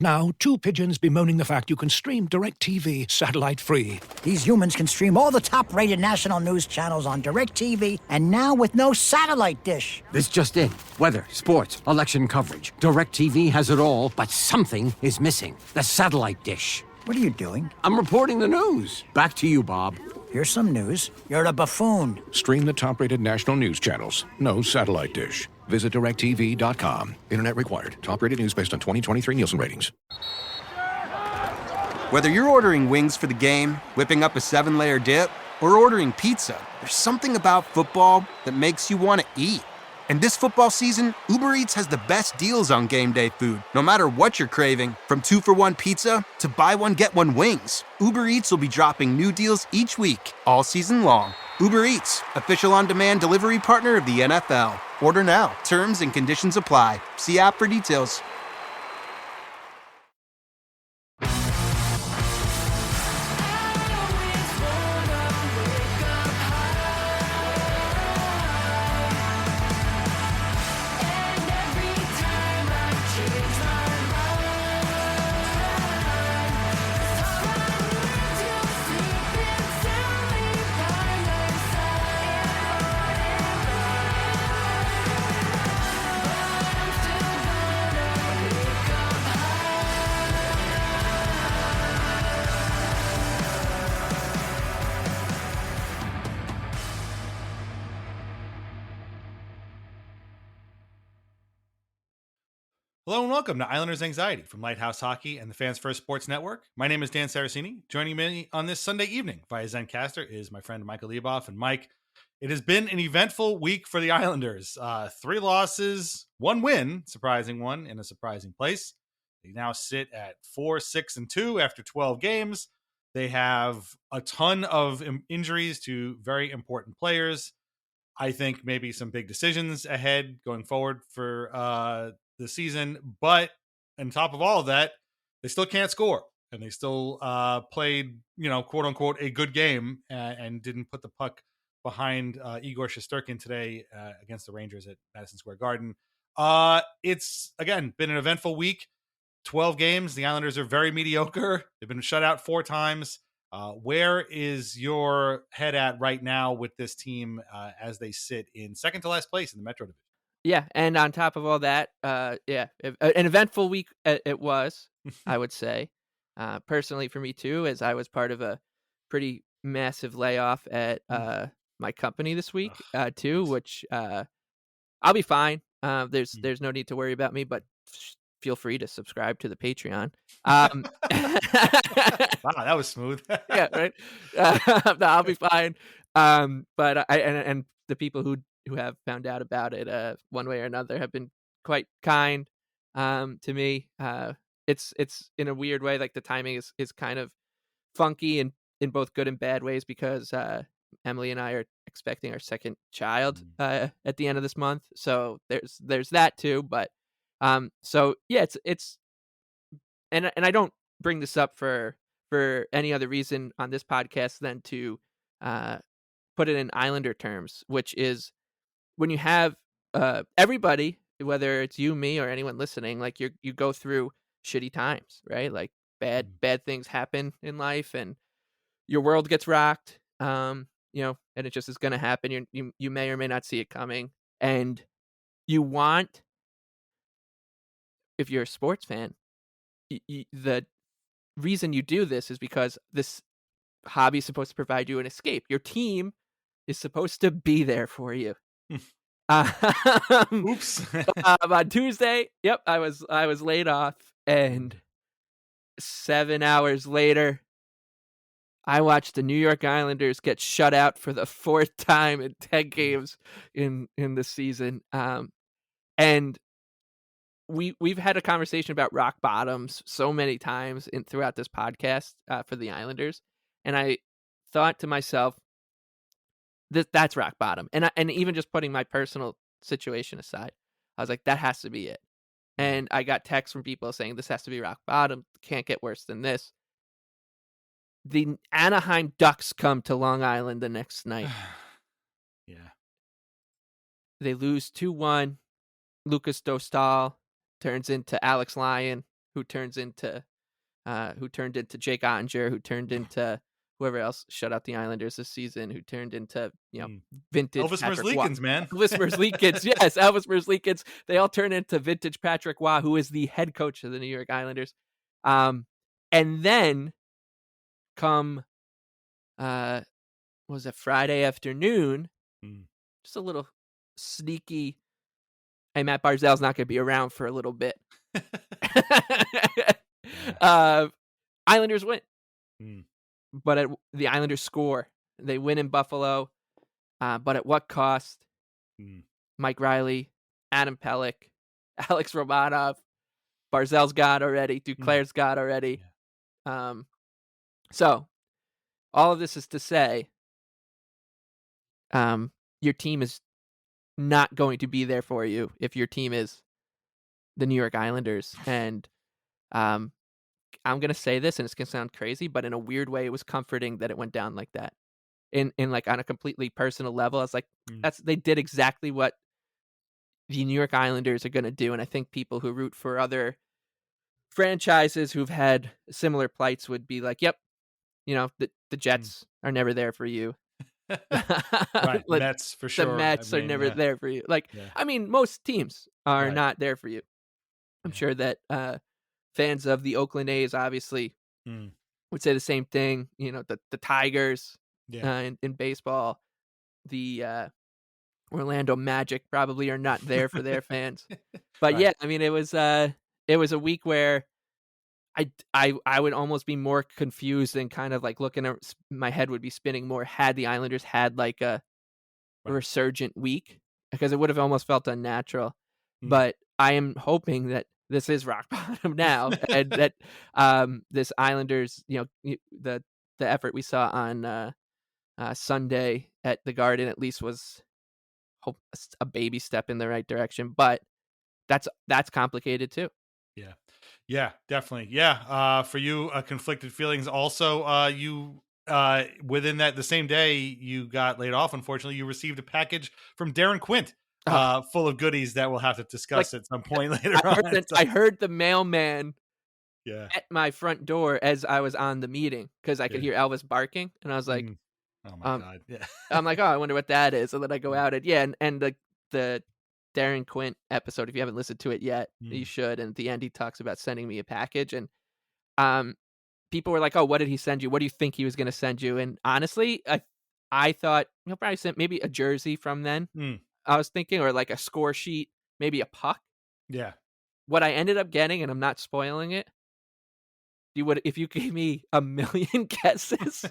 Now, two pigeons bemoaning the fact you can stream DirecTV satellite-free. These humans can stream all the top-rated national news channels on DirecTV, and now with no satellite dish. This just in. Weather, sports, election coverage. DirecTV has it all, but something is missing. The satellite dish. What are you doing? I'm reporting the news. Back to you, Bob. Here's some news. You're a buffoon. Stream the top-rated national news channels. No satellite dish. Visit DirecTV.com. Internet required. Top-rated news based on 2023 Nielsen ratings. Whether you're ordering wings for the game, whipping up a 7-layer dip, or ordering pizza, there's something about football that makes you want to eat. And this football season, Uber Eats has the best deals on game day food. No matter what you're craving, from 2-for-1 pizza to buy one, get one wings, Uber Eats will be dropping new deals each week, all season long. Uber Eats, official on-demand delivery partner of the NFL. Order now. Terms and conditions apply. See app for details. Hello and welcome to Islanders Anxiety from Lighthouse Hockey and the Fans First Sports Network. My name is Dan Saracini. Joining me on this Sunday evening via Zencaster is my friend Michael Lieboff. And Mike, it has been an eventful week for the Islanders. 3 losses, 1 win, surprising one in a surprising place. They now sit at 4-6-2 after 12 games. They have a ton of injuries to very important players. I think maybe some big decisions ahead going forward for the season, but on top of all of that, they still can't score, and they still played, quote unquote, a good game and didn't put the puck behind Igor Shesterkin today against the Rangers at Madison Square Garden. It's again been an eventful week. 12 games. The Islanders are very mediocre. They've been shut out 4 times. Where is your head at right now with this team as they sit in second to last place in the Metro Division? Yeah, and on top of all that, an eventful week it was, I would say. Personally for me too, as I was part of a pretty massive layoff at my company this week too, which I'll be fine. There's no need to worry about me, but feel free to subscribe to the Patreon. Wow, that was smooth. Yeah, right. No, I'll be fine. But and the people who have found out about it one way or another have been quite kind to me. It's in a weird way, like the timing is kind of funky in both good and bad ways, because Emily and I are expecting our second child at the end of this month, so there's that too. But so yeah, it's and I don't bring this up for any other reason on this podcast than to put it in Islander terms, which is when you have everybody, whether it's you, me, or anyone listening, like you go through shitty times, right? Like bad things happen in life, and your world gets rocked. And it just is going to happen. You may or may not see it coming, and you want, if you're a sports fan, the reason you do this is because this hobby is supposed to provide you an escape. Your team is supposed to be there for you. Oops. On Tuesday, I was laid off, and 7 hours later, I watched the New York Islanders get shut out for the 4th time in 10 games in the season. And we've had a conversation about rock bottoms so many times throughout this podcast for the Islanders, and I thought to myself, that's rock bottom. And even just putting my personal situation aside, I was like, that has to be it. And I got texts from people saying this has to be rock bottom. Can't get worse than this. The Anaheim Ducks come to Long Island the next night. Yeah. They lose 2-1. Lucas Dostal turns into Alex Lyon who turned into Jake Ottinger, who turned into whoever else shut out the Islanders this season, who turned into vintage Elvis Patrick Waugh. Merzlikins, man. Elvis Merzlikins, yes, Elvis Merzlikins. They all turn into vintage Patrick Waugh, who is the head coach of the New York Islanders. And then come was it Friday afternoon? Just a little sneaky. Hey, Mat Barzal's not going to be around for a little bit. Islanders win, but the Islanders score. They win in Buffalo, but at what cost? Mike Reilly, Adam Pelech, Alex Romanov, Barzal's got already, Duclair's got already. So all of this is to say, your team is not going to be there for you if your team is the New York Islanders. And I'm going to say this, and it's going to sound crazy, but in a weird way, it was comforting that it went down like that. In like on a completely personal level, I was like, they did exactly what the New York Islanders are going to do. And I think people who root for other franchises who've had similar plights would be like, yep, the Jets are never there for you. Right, Mets for sure. The Mets are never there for you. I mean, most teams are not there for you. I'm sure that fans of the Oakland A's obviously would say the same thing. The Tigers in baseball, the Orlando Magic probably are not there for their fans. But yeah, I mean, it was a week where I would almost be more confused and kind of like looking at my head would be spinning more had the Islanders had like a resurgent week, because it would have almost felt unnatural. But I am hoping that this is rock bottom now, and that this Islanders, the effort we saw on Sunday at the Garden at least was a baby step in the right direction. But that's complicated too. Yeah, definitely. Yeah. For you, conflicted feelings. Also, you within the same day you got laid off. Unfortunately, you received a package from Darren Quint, full of goodies that we'll have to discuss at some point later on. I heard the mailman at my front door as I was on the meeting, because I could hear Elvis barking, and I was like, "Oh my god!" Yeah. I'm like, "Oh, I wonder what that is." And then I go out and the Darren Quint episode, if you haven't listened to it yet, you should. And at the end, he talks about sending me a package, and people were like, "Oh, what did he send you? What do you think he was going to send you?" And honestly, I thought he'll probably send maybe a jersey from then. I was thinking, or like a score sheet, maybe a puck. Yeah. What I ended up getting, and I'm not spoiling it, if you gave me a million guesses,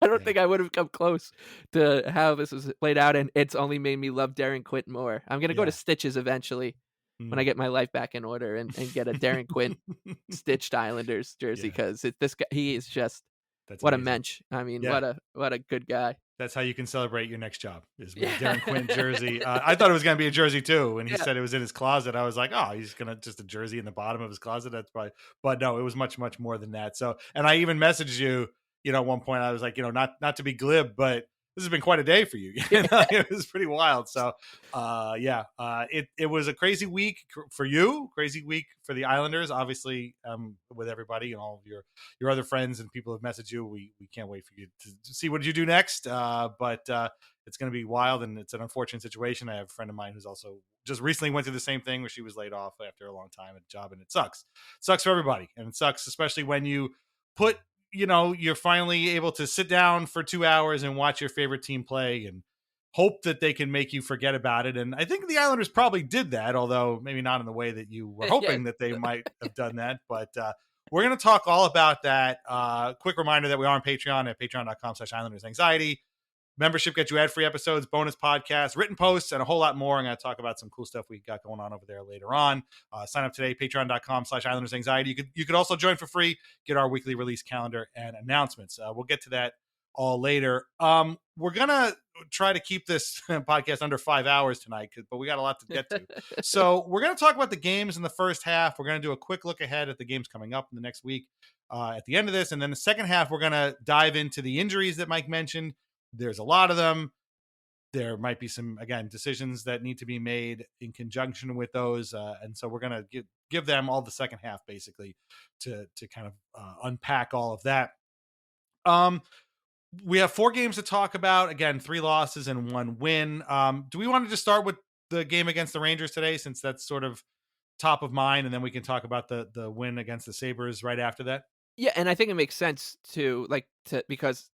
I don't think I would have come close to how this was played out, and it's only made me love Darren Quint more. I'm going to go to Stitches eventually when I get my life back in order and get a Darren Quint stitched Islanders jersey, because this guy, he is just what amazing. A mensch. I mean, what a good guy. That's how you can celebrate your next job, is with a Darren Quint jersey. I thought it was going to be a jersey too. When he said it was in his closet, I was like, oh, he's going to just a jersey in the bottom of his closet. That's probably, but no, it was much, much more than that. So, and I even messaged you, at one point I was like, not to be glib, but this has been quite a day for you. It was pretty wild. So, it was a crazy week for you, crazy week for the Islanders, obviously, with everybody and all of your other friends and people who've messaged you. We can't wait for you to see what you do next. But it's going to be wild, and it's an unfortunate situation. I have a friend of mine who's also just recently went through the same thing, where she was laid off after a long time at a job, and it sucks for everybody. And it sucks, especially when you put, you're finally able to sit down for 2 hours and watch your favorite team play and hope that they can make you forget about it. And I think the Islanders probably did that, although maybe not in the way that you were hoping that they might have done that. But we're going to talk all about that. Quick reminder that we are on Patreon at patreon.com/IslandersAnxiety. Membership gets you ad-free episodes, bonus podcasts, written posts, and a whole lot more. I'm going to talk about some cool stuff we got going on over there later on. Sign up today, patreon.com/IslandersAnxiety. You could also join for free, get our weekly release calendar and announcements. We'll get to that all later. We're going to try to keep this podcast under 5 hours tonight, but we got a lot to get to. So we're going to talk about the games in the first half. We're going to do a quick look ahead at the games coming up in the next week at the end of this. And then the second half, we're going to dive into the injuries that Mike mentioned. There's a lot of them. There might be some, again, decisions that need to be made in conjunction with those. And so we're going to give them all the second half basically to kind of unpack all of that. We have 4 games to talk about. Again, 3 losses and 1 win. Do we want to just start with the game against the Rangers today, since that's sort of top of mind, and then we can talk about the win against the Sabres right after that? Yeah, and I think it makes sense because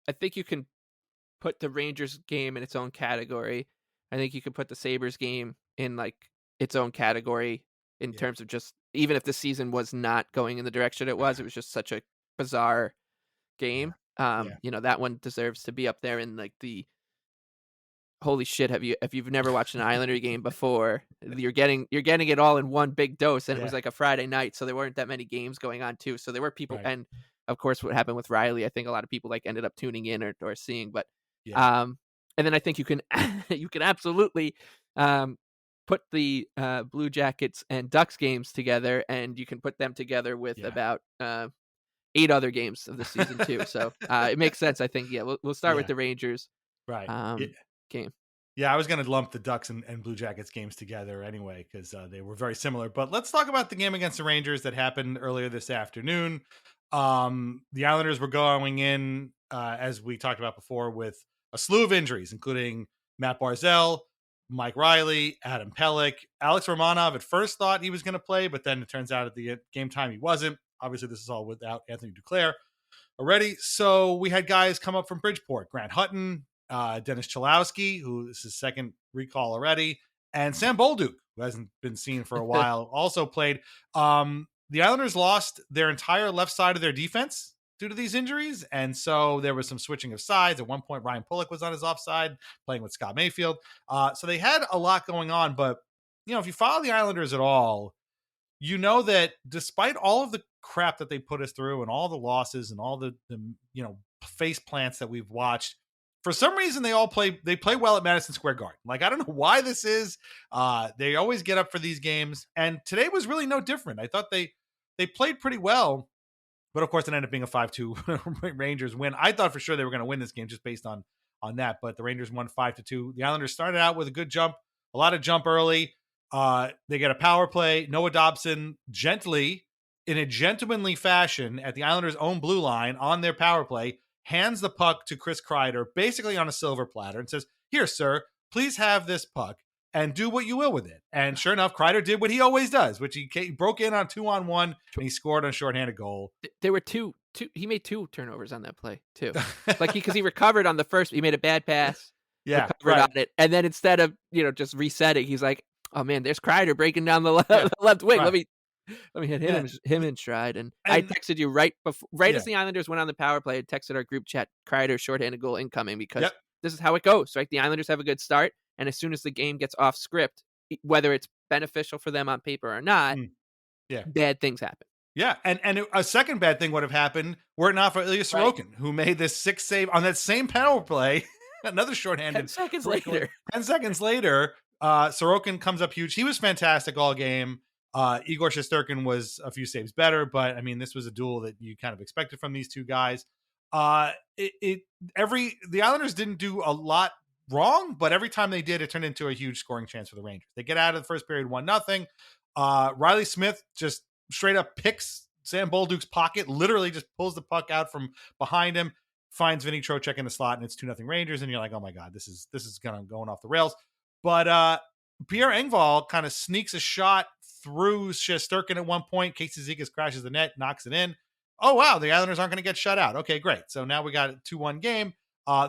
I think you can put the Rangers game in its own category. I think you can put the Sabres game in like its own category in terms of just, even if the season was not going in the direction it was just such a bizarre game. That one deserves to be up there in like the holy shit. If you've never watched an Islander game before, you're getting it all in one big dose. And it was like a Friday night, so there weren't that many games going on too. So there were people, and of course what happened with Reilly, I think a lot of people like ended up tuning in or seeing, but and then I think you can absolutely put the Blue Jackets and Ducks games together, and you can put them together with about 8 other games of the season too. So it makes sense. I think we'll start with the Rangers game. Yeah, I was going to lump the Ducks and Blue Jackets games together anyway, because they were very similar. But let's talk about the game against the Rangers that happened earlier this afternoon. The Islanders were going in, as we talked about before, with a slew of injuries, including Mat Barzal, Mike Reilly, Adam Pelech. Alex Romanov at first thought he was going to play, but then it turns out at the game time he wasn't. Obviously, this is all without Anthony Duclair already. So we had guys come up from Bridgeport, Grant Hutton, Dennis Cholowski, who is his second recall already, and Sam Bolduc, who hasn't been seen for a while, also played. The Islanders lost their entire left side of their defense due to these injuries, and so there was some switching of sides. At one point, Ryan Pulock was on his offside, playing with Scott Mayfield. So they had a lot going on, but if you follow the Islanders at all, you know that despite all of the crap that they put us through and all the losses and all the face plants that we've watched, for some reason they play well at Madison Square Garden. Like, I don't know why this is. They always get up for these games, and today was really no different. I thought they played pretty well, but of course it ended up being a 5-2 Rangers win. I thought for sure they were going to win this game just based on that, but the Rangers won 5-2. The Islanders started out with a lot of jump early. They get a power play. Noah Dobson gently, in a gentlemanly fashion, at the Islanders' own blue line on their power play, hands the puck to Chris Kreider, basically on a silver platter, and says, "Here, sir, please have this puck and do what you will with it." And sure enough, Kreider did what he always does, which he broke in on 2-on-1, and he scored on a shorthanded goal. There were two. He made 2 turnovers on that play too, because he recovered on the first. He made a bad pass, recovered on it, and then instead of just resetting, he's like, "Oh man, there's Kreider breaking down the left wing. Right. Let me hit him in stride." And I texted you right as the Islanders went on the power play. I texted our group chat, Kreider shorthanded goal incoming, because this is how it goes, right? The Islanders have a good start, and as soon as the game gets off script, whether it's beneficial for them on paper or not, bad things happen. Yeah, and a second bad thing would have happened were it not for Ilya Sorokin, who made this 6th save on that same power play. Another shorthanded. 10 seconds later. 10 seconds later, Sorokin comes up huge. He was fantastic all game. Igor Shesterkin was a few saves better, but I mean, this was a duel that you kind of expected from these two guys. The Islanders didn't do a lot wrong, but every time they did, it turned into a huge scoring chance for the Rangers. They get out of the first period 1-0. Riley Smith just straight up picks Sam Bolduc's pocket, literally just pulls the puck out from behind him, finds Vinny Trocheck in the slot, and it's 2-0 Rangers. And you're like, oh my God, this is going off the rails. But Pierre Engvall kind of sneaks a shot through Shesterkin at one point. Casey Zigas crashes the net, knocks it in. Oh, wow, the Islanders aren't going to get shut out. Okay, great. So now we got a 2-1 game.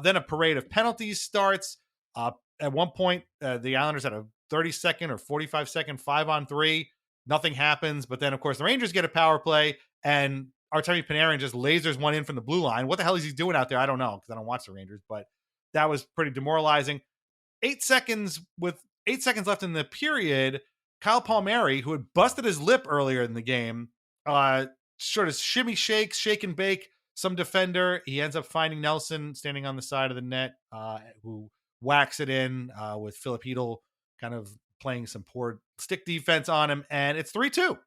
Then a parade of penalties starts. At one point, the Islanders had a 30-second or 45-second 5-on-3. Nothing happens. But then, of course, the Rangers get a power play, and Artemi Panarin just lasers one in from the blue line. What the hell is he doing out there? I don't know, because I don't watch the Rangers, but that was pretty demoralizing. 8 seconds left in the period, Kyle Palmieri, who had busted his lip earlier in the game, sort of shake and bake some defender. He ends up finding Nelson standing on the side of the net, who whacks it in with Philip Hedl kind of playing some poor stick defense on him, and it's 3-2.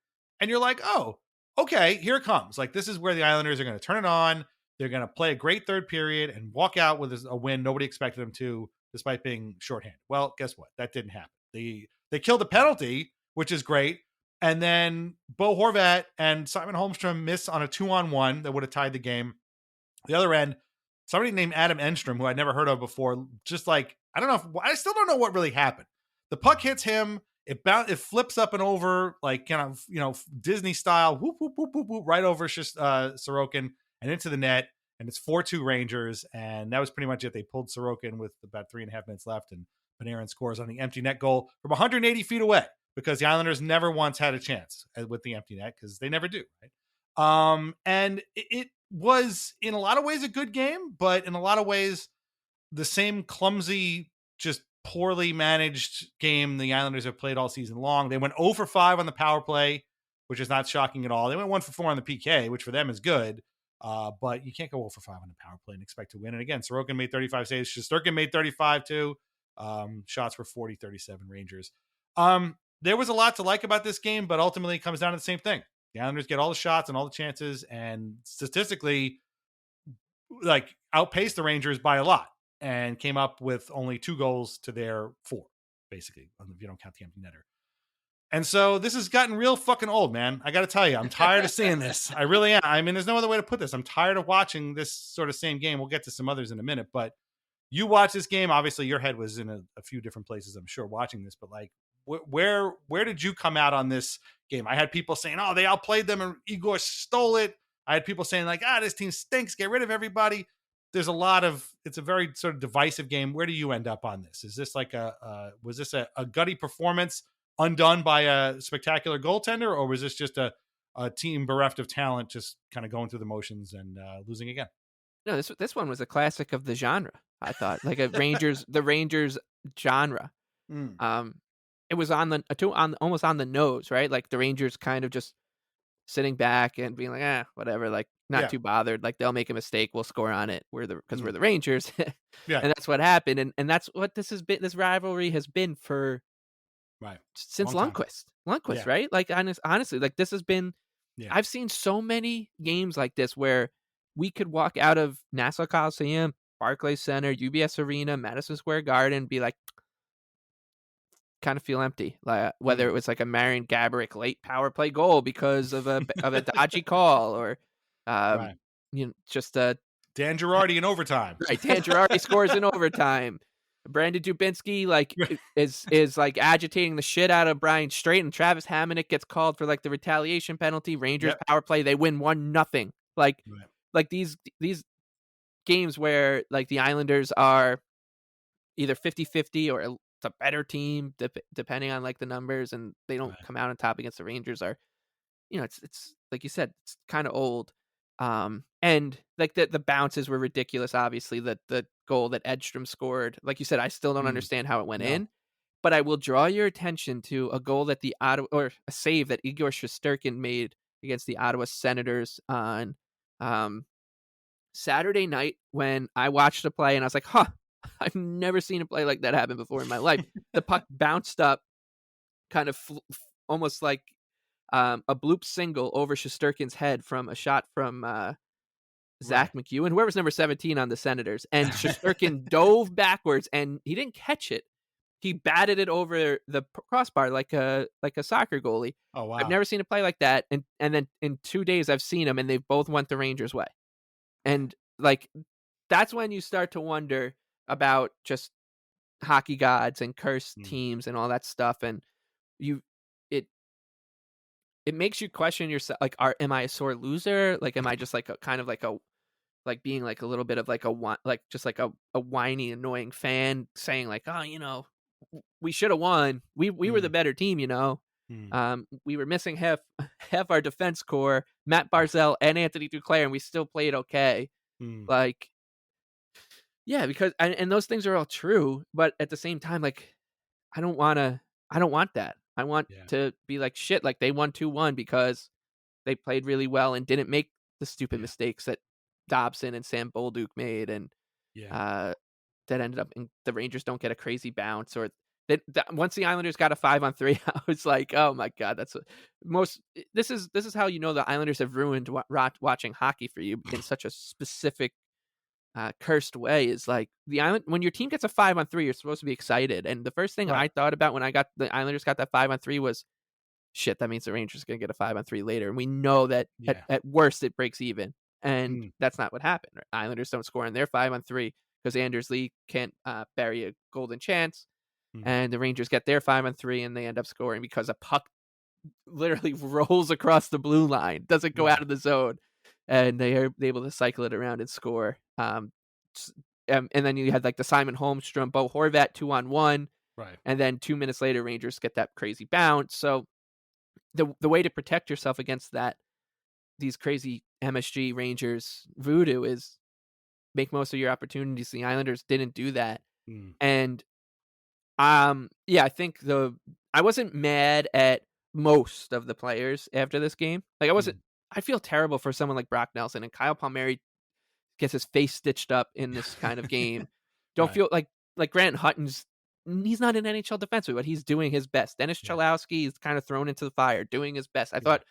And you're like, oh, okay, here it comes. Like, this is where the Islanders are going to turn it on. They're going to play a great third period and walk out with a win nobody expected them to, despite being shorthanded. Well, guess what? That didn't happen. They killed a penalty, which is great, And then Bo Horvat and Simon Holmstrom miss on a 2-on-1 that would have tied the game. The other end, somebody named Adam Enstrom, who I'd never heard of before, just like, I don't know, I still don't know what really happened. The puck hits him, it flips up and over, like kind of, Disney style, whoop, whoop, whoop, whoop, whoop, right over Sorokin and into the net. And it's 4-2 Rangers. And that was pretty much it. They pulled Sorokin with about 3.5 minutes left, and Panarin scores on the empty net goal from 180 feet away, because the Islanders never once had a chance with the empty net, because they never do, right? And it was in a lot of ways a good game, but in a lot of ways the same clumsy, just poorly managed game the Islanders have played all season long. They went 0 for 5 on the power play, which is not shocking at all. They went 1 for 4 on the PK, which for them is good. But you can't go 0 for 5 on the power play and expect to win. And again, Sorokin made 35 saves. Shesterkin made 35 too. Shots were 40-37 Rangers. There was a lot to like about this game, but ultimately it comes down to the same thing. The Islanders get all the shots and all the chances, and statistically, like, outpaced the Rangers by a lot, and came up with only 2 goals to their 4, basically, if you don't count the empty netter. And so this has gotten real fucking old, man. I got to tell you, I'm tired of seeing this. I really am. I mean, there's no other way to put this. I'm tired of watching this sort of same game. We'll get to some others in a minute, but you watch this game. Obviously, your head was in a few different places, I'm sure, watching this. But like, where did you come out on this game? I had people saying, "Oh, they outplayed them and Igor stole it." I had people saying like, "Ah, this team stinks. Get rid of everybody." There's a lot of. It's a very sort of divisive game. Where do you end up on this? Is this like was this a gutty performance undone by a spectacular goaltender, or was this just a team bereft of talent, just kind of going through the motions and losing again? No, this one was a classic of the genre. I thought, like the Rangers genre. It was almost on the nose, right? Like the Rangers kind of just sitting back and being like, whatever, like not too bothered. Like they'll make a mistake, we'll score on it. Because we're the Rangers. Yeah. And that's what happened. And that's what this has been. This rivalry has been for since Lundqvist, right? Like honestly, like this has been. Yeah. I've seen so many games like this where we could walk out of Nassau Coliseum, Barclays Center, UBS Arena, Madison Square Garden, be like, kind of feel empty. Like whether it was like a Marian Gaborik late power play goal because of a dodgy call, or just a Dan Girardi in overtime. Right, Dan Girardi scores in overtime. Brandon Dubinsky like is like agitating the shit out of Brian Straight, and Travis Hamonic gets called for like the retaliation penalty. Rangers power play, they win 1-0. Like these games where like the Islanders are either 50-50 or it's a better team depending on like the numbers, and they don't come out on top against the Rangers, are, it's like you said, it's kind of old. And like the bounces were ridiculous. Obviously, the goal that Edstrom scored, like you said, I still don't understand how it went in. But I will draw your attention to a goal that a save that Igor Shesterkin made against the Ottawa Senators on Saturday night, when I watched the play and I was like, I've never seen a play like that happen before in my life. The puck bounced up, kind of almost like a bloop single over Shesterkin's head from a shot from Zach McEwen, whoever's number 17 on the Senators. And Shesterkin dove backwards, and he didn't catch it. He batted it over the crossbar like a soccer goalie. Oh, wow. I've never seen a play like that. And then in 2 days I've seen them, and they've both went the Rangers' way. And like, that's when you start to wonder about just hockey gods and cursed teams and all that stuff. And it makes you question yourself. Like, am I a sore loser? Like, am I just like being like a little bit of like a whiny, annoying fan saying like, oh, we should have won. We were the better team, we were missing half our defense core, Mat Barzal and Anthony Duclair, and we still played okay. Like, yeah, because and those things are all true, but at the same time, like, I don't want that. I want to be like, shit, like they won 2-1 because they played really well and didn't make the stupid mistakes that Dobson and Sam Bolduc made, and that ended up in the Rangers don't get a crazy bounce, or that once the Islanders got a 5-on-3, I was like, oh my god, this is how the Islanders have ruined watching hockey for you in such a specific cursed way. Is like when your team gets a 5-on-3, you're supposed to be excited, and the first thing I thought about when the Islanders got that 5-on-3 was, shit, that means the Rangers are going to get a 5-on-3 later. And we know that Yeah. at worst it breaks even. And Mm. that's not what happened. Right? Islanders don't score on their 5-on-3 because Anders Lee can't bury a golden chance. Mhm. And the Rangers get their 5-on-3 and they end up scoring because a puck literally rolls across the blue line, doesn't go out of the zone, and they are able to cycle it around and score. And then you had like the Simon Holmstrom, Bo Horvat 2-on-1, Right. and then 2 minutes later, Rangers get that crazy bounce. So the way to protect yourself against these crazy MSG Rangers voodoo is make most of your opportunities. The Islanders didn't do that, Mm. and I think I wasn't mad at most of the players after this game. Like I feel terrible for someone like Brock Nelson, and Kyle Palmieri gets his face stitched up in this kind of game. Don't Right. feel like Grant Hutton's he's not an NHL defenseman, but he's doing his best. Dennis Cholowski is kind of thrown into the fire, doing his best. I thought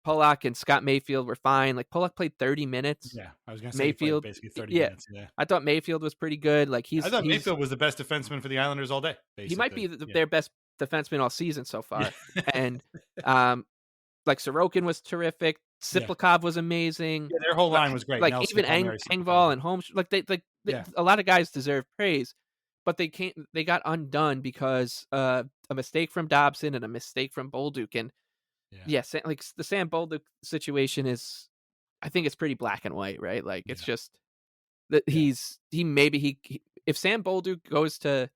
Pollock and Scott Mayfield were fine. Like Pollock played 30 minutes. Yeah, I was going to say Mayfield he played basically 30 yeah. minutes. Yeah, I thought Mayfield was pretty good. Like I thought Mayfield was the best defenseman for the Islanders all day. Basically. He might be their best defenseman all season so far. Yeah. And like Sorokin was terrific. Siplikov was amazing. Yeah, their whole line was great. Like Nelson, even Palmieri, Engvall and Holmes, like they a lot of guys deserve praise, but they got undone because a mistake from Dobson and a mistake from Bolduc. And like the Sam Bolduc situation is, I think it's pretty black and white, right? Like it's just that if Sam Bolduc goes to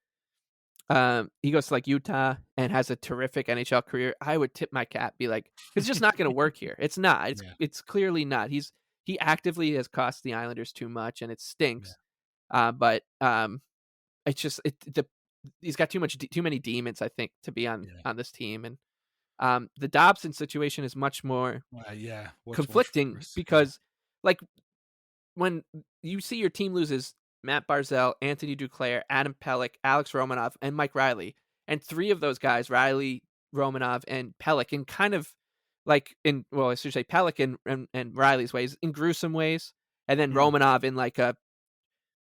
like Utah and has a terrific NHL career, I would tip my cap, be like, it's just not going to work here. It's not. It's clearly not. He actively has cost the Islanders too much, and it stinks. But it's just he's got too many demons, I think, to be on this team. And the Dobson situation is much more conflicting because like when you see your team loses Mat Barzal, Anthony Duclair, Adam Pelech, Alex Romanov, and Mike Reilly, and three of those guys, Reilly, Romanov, and Pelech, in kind of like I should say Pelech and Riley's ways, in gruesome ways, and then Romanov in like a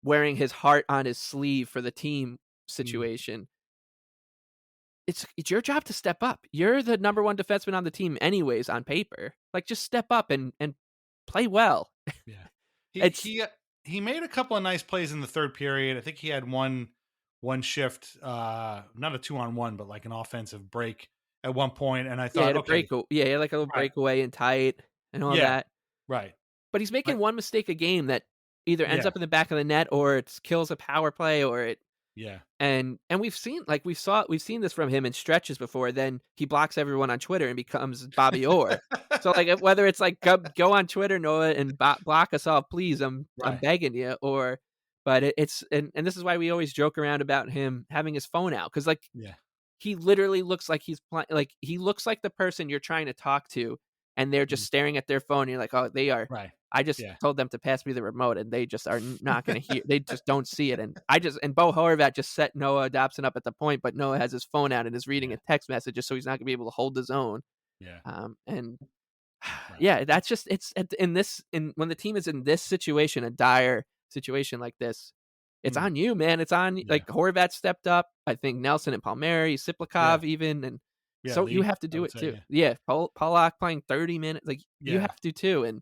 wearing his heart on his sleeve for the team situation. It's your job to step up. You're the number one defenseman on the team anyways, on paper. Like, just step up and play well. Yeah. He made a couple of nice plays in the third period. I think he had one shift, not a 2-on-1, but like an offensive break at one point. And I thought, he had like a little breakaway and tight and all that. Right. But he's making one mistake a game that either ends up in the back of the net or it kills a power play or it. Yeah. And we've seen this from him in stretches before. Then he blocks everyone on Twitter and becomes Bobby Orr. So like whether it's like go on Twitter, Noah, and block us all, please. I'm begging you. But it's and this is why we always joke around about him having his phone out, because like he literally looks like he's like he looks like the person you're trying to talk to, and they're just staring at their phone. And you're like, oh, they are. Right. I just told them to pass me the remote, and they just are not going to hear. They just don't see it. And Bo Horvat just set Noah Dobson up at the point, but Noah has his phone out and is reading a text message just so he's not going to be able to hold his own. That's just when the team is in this situation, a dire situation like this, it's on you, man. It's on like Horvat stepped up. I think Nelson and Palmieri, Siplikov even, and so you have to do it too. Pollock playing 30 minutes, like you have to too. And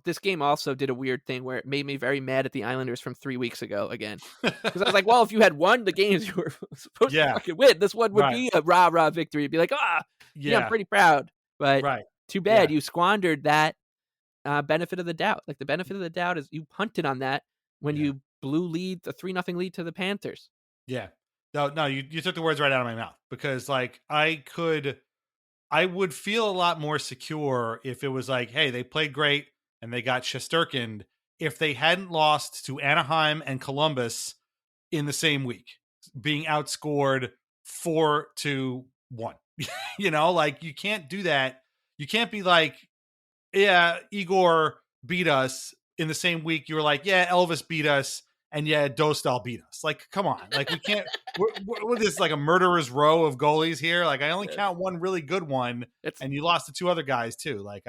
this game also did a weird thing where it made me very mad at the Islanders from 3 weeks ago again. Because I was like, well, if you had won the games you were supposed to fucking win, this one would be a rah-rah victory. You'd be like, I'm pretty proud. But too bad you squandered that benefit of the doubt. Like the benefit of the doubt is you punted on that when you blew the 3-0 lead to the Panthers. Yeah. No, you took the words right out of my mouth, because like I would feel a lot more secure if it was like, hey, they played great and they got Shesterkin'd, if they hadn't lost to Anaheim and Columbus in the same week, being outscored 4-1. You know, like you can't do that. You can't be like, yeah, Igor beat us in the same week. You were like, yeah, Elvis beat us. And Dostal beat us. Like, come on. Like, we can't. We're this like a murderer's row of goalies here. Like, I only count one really good one, and you lost to two other guys too. Like,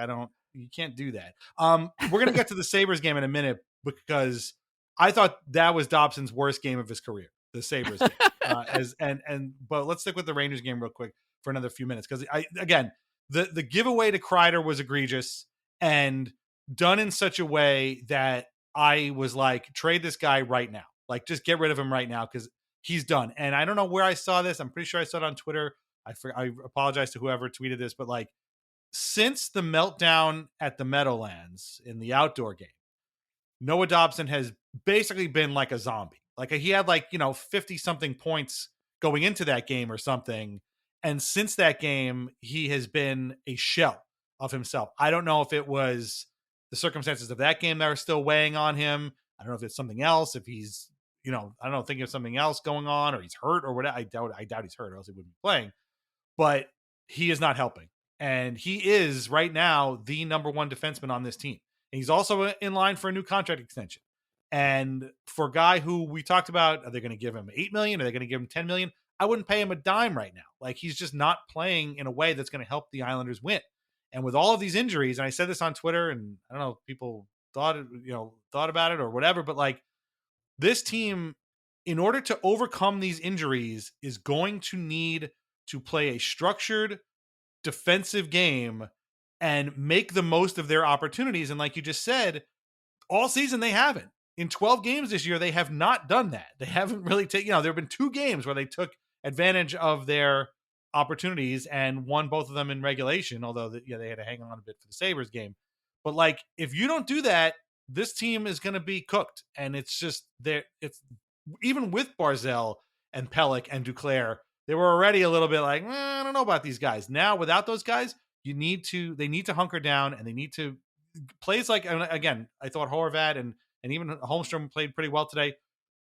you can't do that. We're gonna get to the Sabres game in a minute, because I thought that was Dobson's worst game of his career, the Sabres game. But let's stick with the Rangers game real quick. for another few minutes. Because again, the giveaway to Kreider was egregious and done in such a way that I was like, trade this guy right now. Like, just get rid of him right now because he's done. And I don't know where I saw this. I'm pretty sure I saw it on Twitter. I apologize to whoever tweeted this, but like, since the meltdown at the Meadowlands in the outdoor game, Noah Dobson has basically been like a zombie. Like, he had 50 something points going into that game or something. And since that game, he has been a shell of himself. I don't know if it was the circumstances of that game that are still weighing on him. I don't know if it's something else, if he's, I don't know, thinking of something else going on, or he's hurt or whatever. I doubt he's hurt, or else he wouldn't be playing. But he is not helping. And he is right now the number one defenseman on this team. And he's also in line for a new contract extension. And for a guy who we talked about, are they going to give him $8 million? Are they going to give him $10 million? I wouldn't pay him a dime right now. Like, he's just not playing in a way that's going to help the Islanders win. And with all of these injuries, and I said this on Twitter, and I don't know if people thought about it or whatever, but like, this team, in order to overcome these injuries, is going to need to play a structured defensive game and make the most of their opportunities. And like you just said, all season they haven't. In 12 games this year, they have not done that. They haven't really taken, there have been 2 games where they took advantage of their opportunities and won both of them in regulation, although they had to hang on a bit for the Sabres game. But like, if you don't do that, this team is going to be cooked. And it's just there. It's even with Barzal and Pelech and Duclair, they were already a little bit like, I don't know about these guys. Now, without those guys, they need to hunker down, and they need to plays like, again, I thought Horvat and even Holmstrom played pretty well today.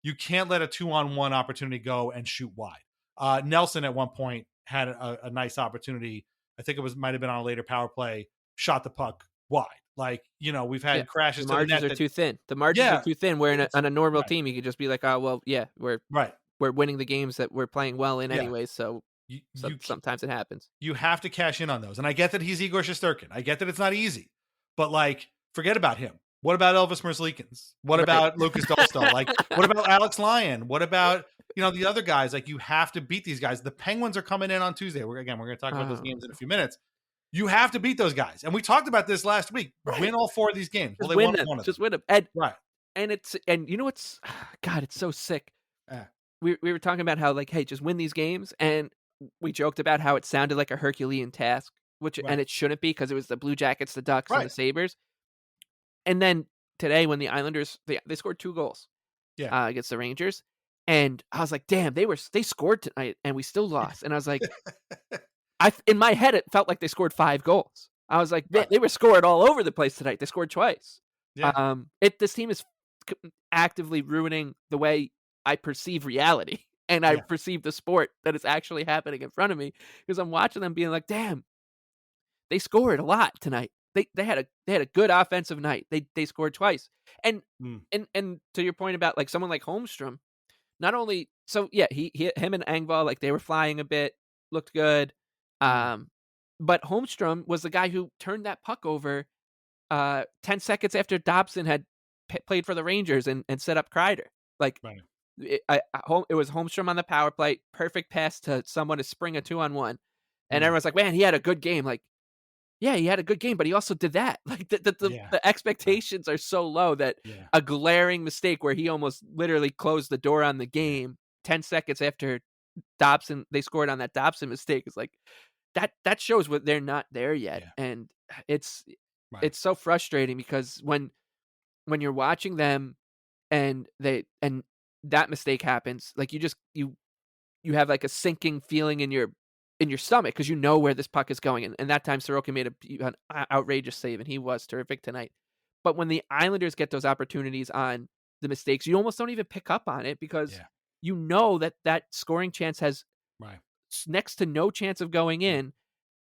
You can't let a 2-on-1 opportunity go and shoot wide. Nelson at one point had a nice opportunity. I think might have been on a later power play, shot the puck wide. Like, we've had crashes. The margins are too thin. The margins are too thin. Where on a normal team, you could just be like, oh, well, yeah, we're winning the games that we're playing well in anyway. So sometimes it happens. You have to cash in on those. And I get that he's Igor Shesterkin. I get that it's not easy. But like, forget about him. What about Elvis Merzlikins? What about Lucas Dahlstall? Like, what about Alex Lyon? What about, the other guys? Like, you have to beat these guys. The Penguins are coming in on Tuesday. We're going to talk about those games in a few minutes. You have to beat those guys. And we talked about this last week. Win all 4 of these games. Just win them. Just win them. And, right. And you know what's, God, it's so sick. We were talking about how, like, hey, just win these games. And we joked about how it sounded like a Herculean task, and it shouldn't be, because it was the Blue Jackets, the Ducks, and the Sabres. And then today, when the Islanders, they scored 2 goals against the Rangers. And I was like, damn, they scored tonight and we still lost. And I was like, in my head, it felt like they scored 5 goals. I was like, man, they were scored all over the place tonight. They scored twice. Yeah. This team is actively ruining the way I perceive reality. And I perceive the sport that is actually happening in front of me, because I'm watching them being like, damn, they scored a lot tonight. They had a good offensive night. They scored twice. And to your point about like someone like Holmstrom, not only him and Engvall, like, they were flying a bit, looked good. But Holmstrom was the guy who turned that puck over 10 seconds after Dobson had played for the Rangers and set up Kreider. Like, it was Holmstrom on the power play, perfect pass to someone to spring a 2-on-1. And everyone's like, man, he had a good game. Like, yeah, he had a good game, but he also did that. Like, the expectations are so low that a glaring mistake where he almost literally closed the door on the game 10 seconds after Dobson, they scored on that Dobson mistake, is like, that shows what they're not there yet. And it's so frustrating, because when you're watching them and that mistake happens, like, you have like a sinking feeling in your stomach, because you know where this puck is going. And that time Sorokin made an outrageous save, and he was terrific tonight. But when the Islanders get those opportunities on the mistakes, you almost don't even pick up on it, because you know that scoring chance has next to no chance of going in.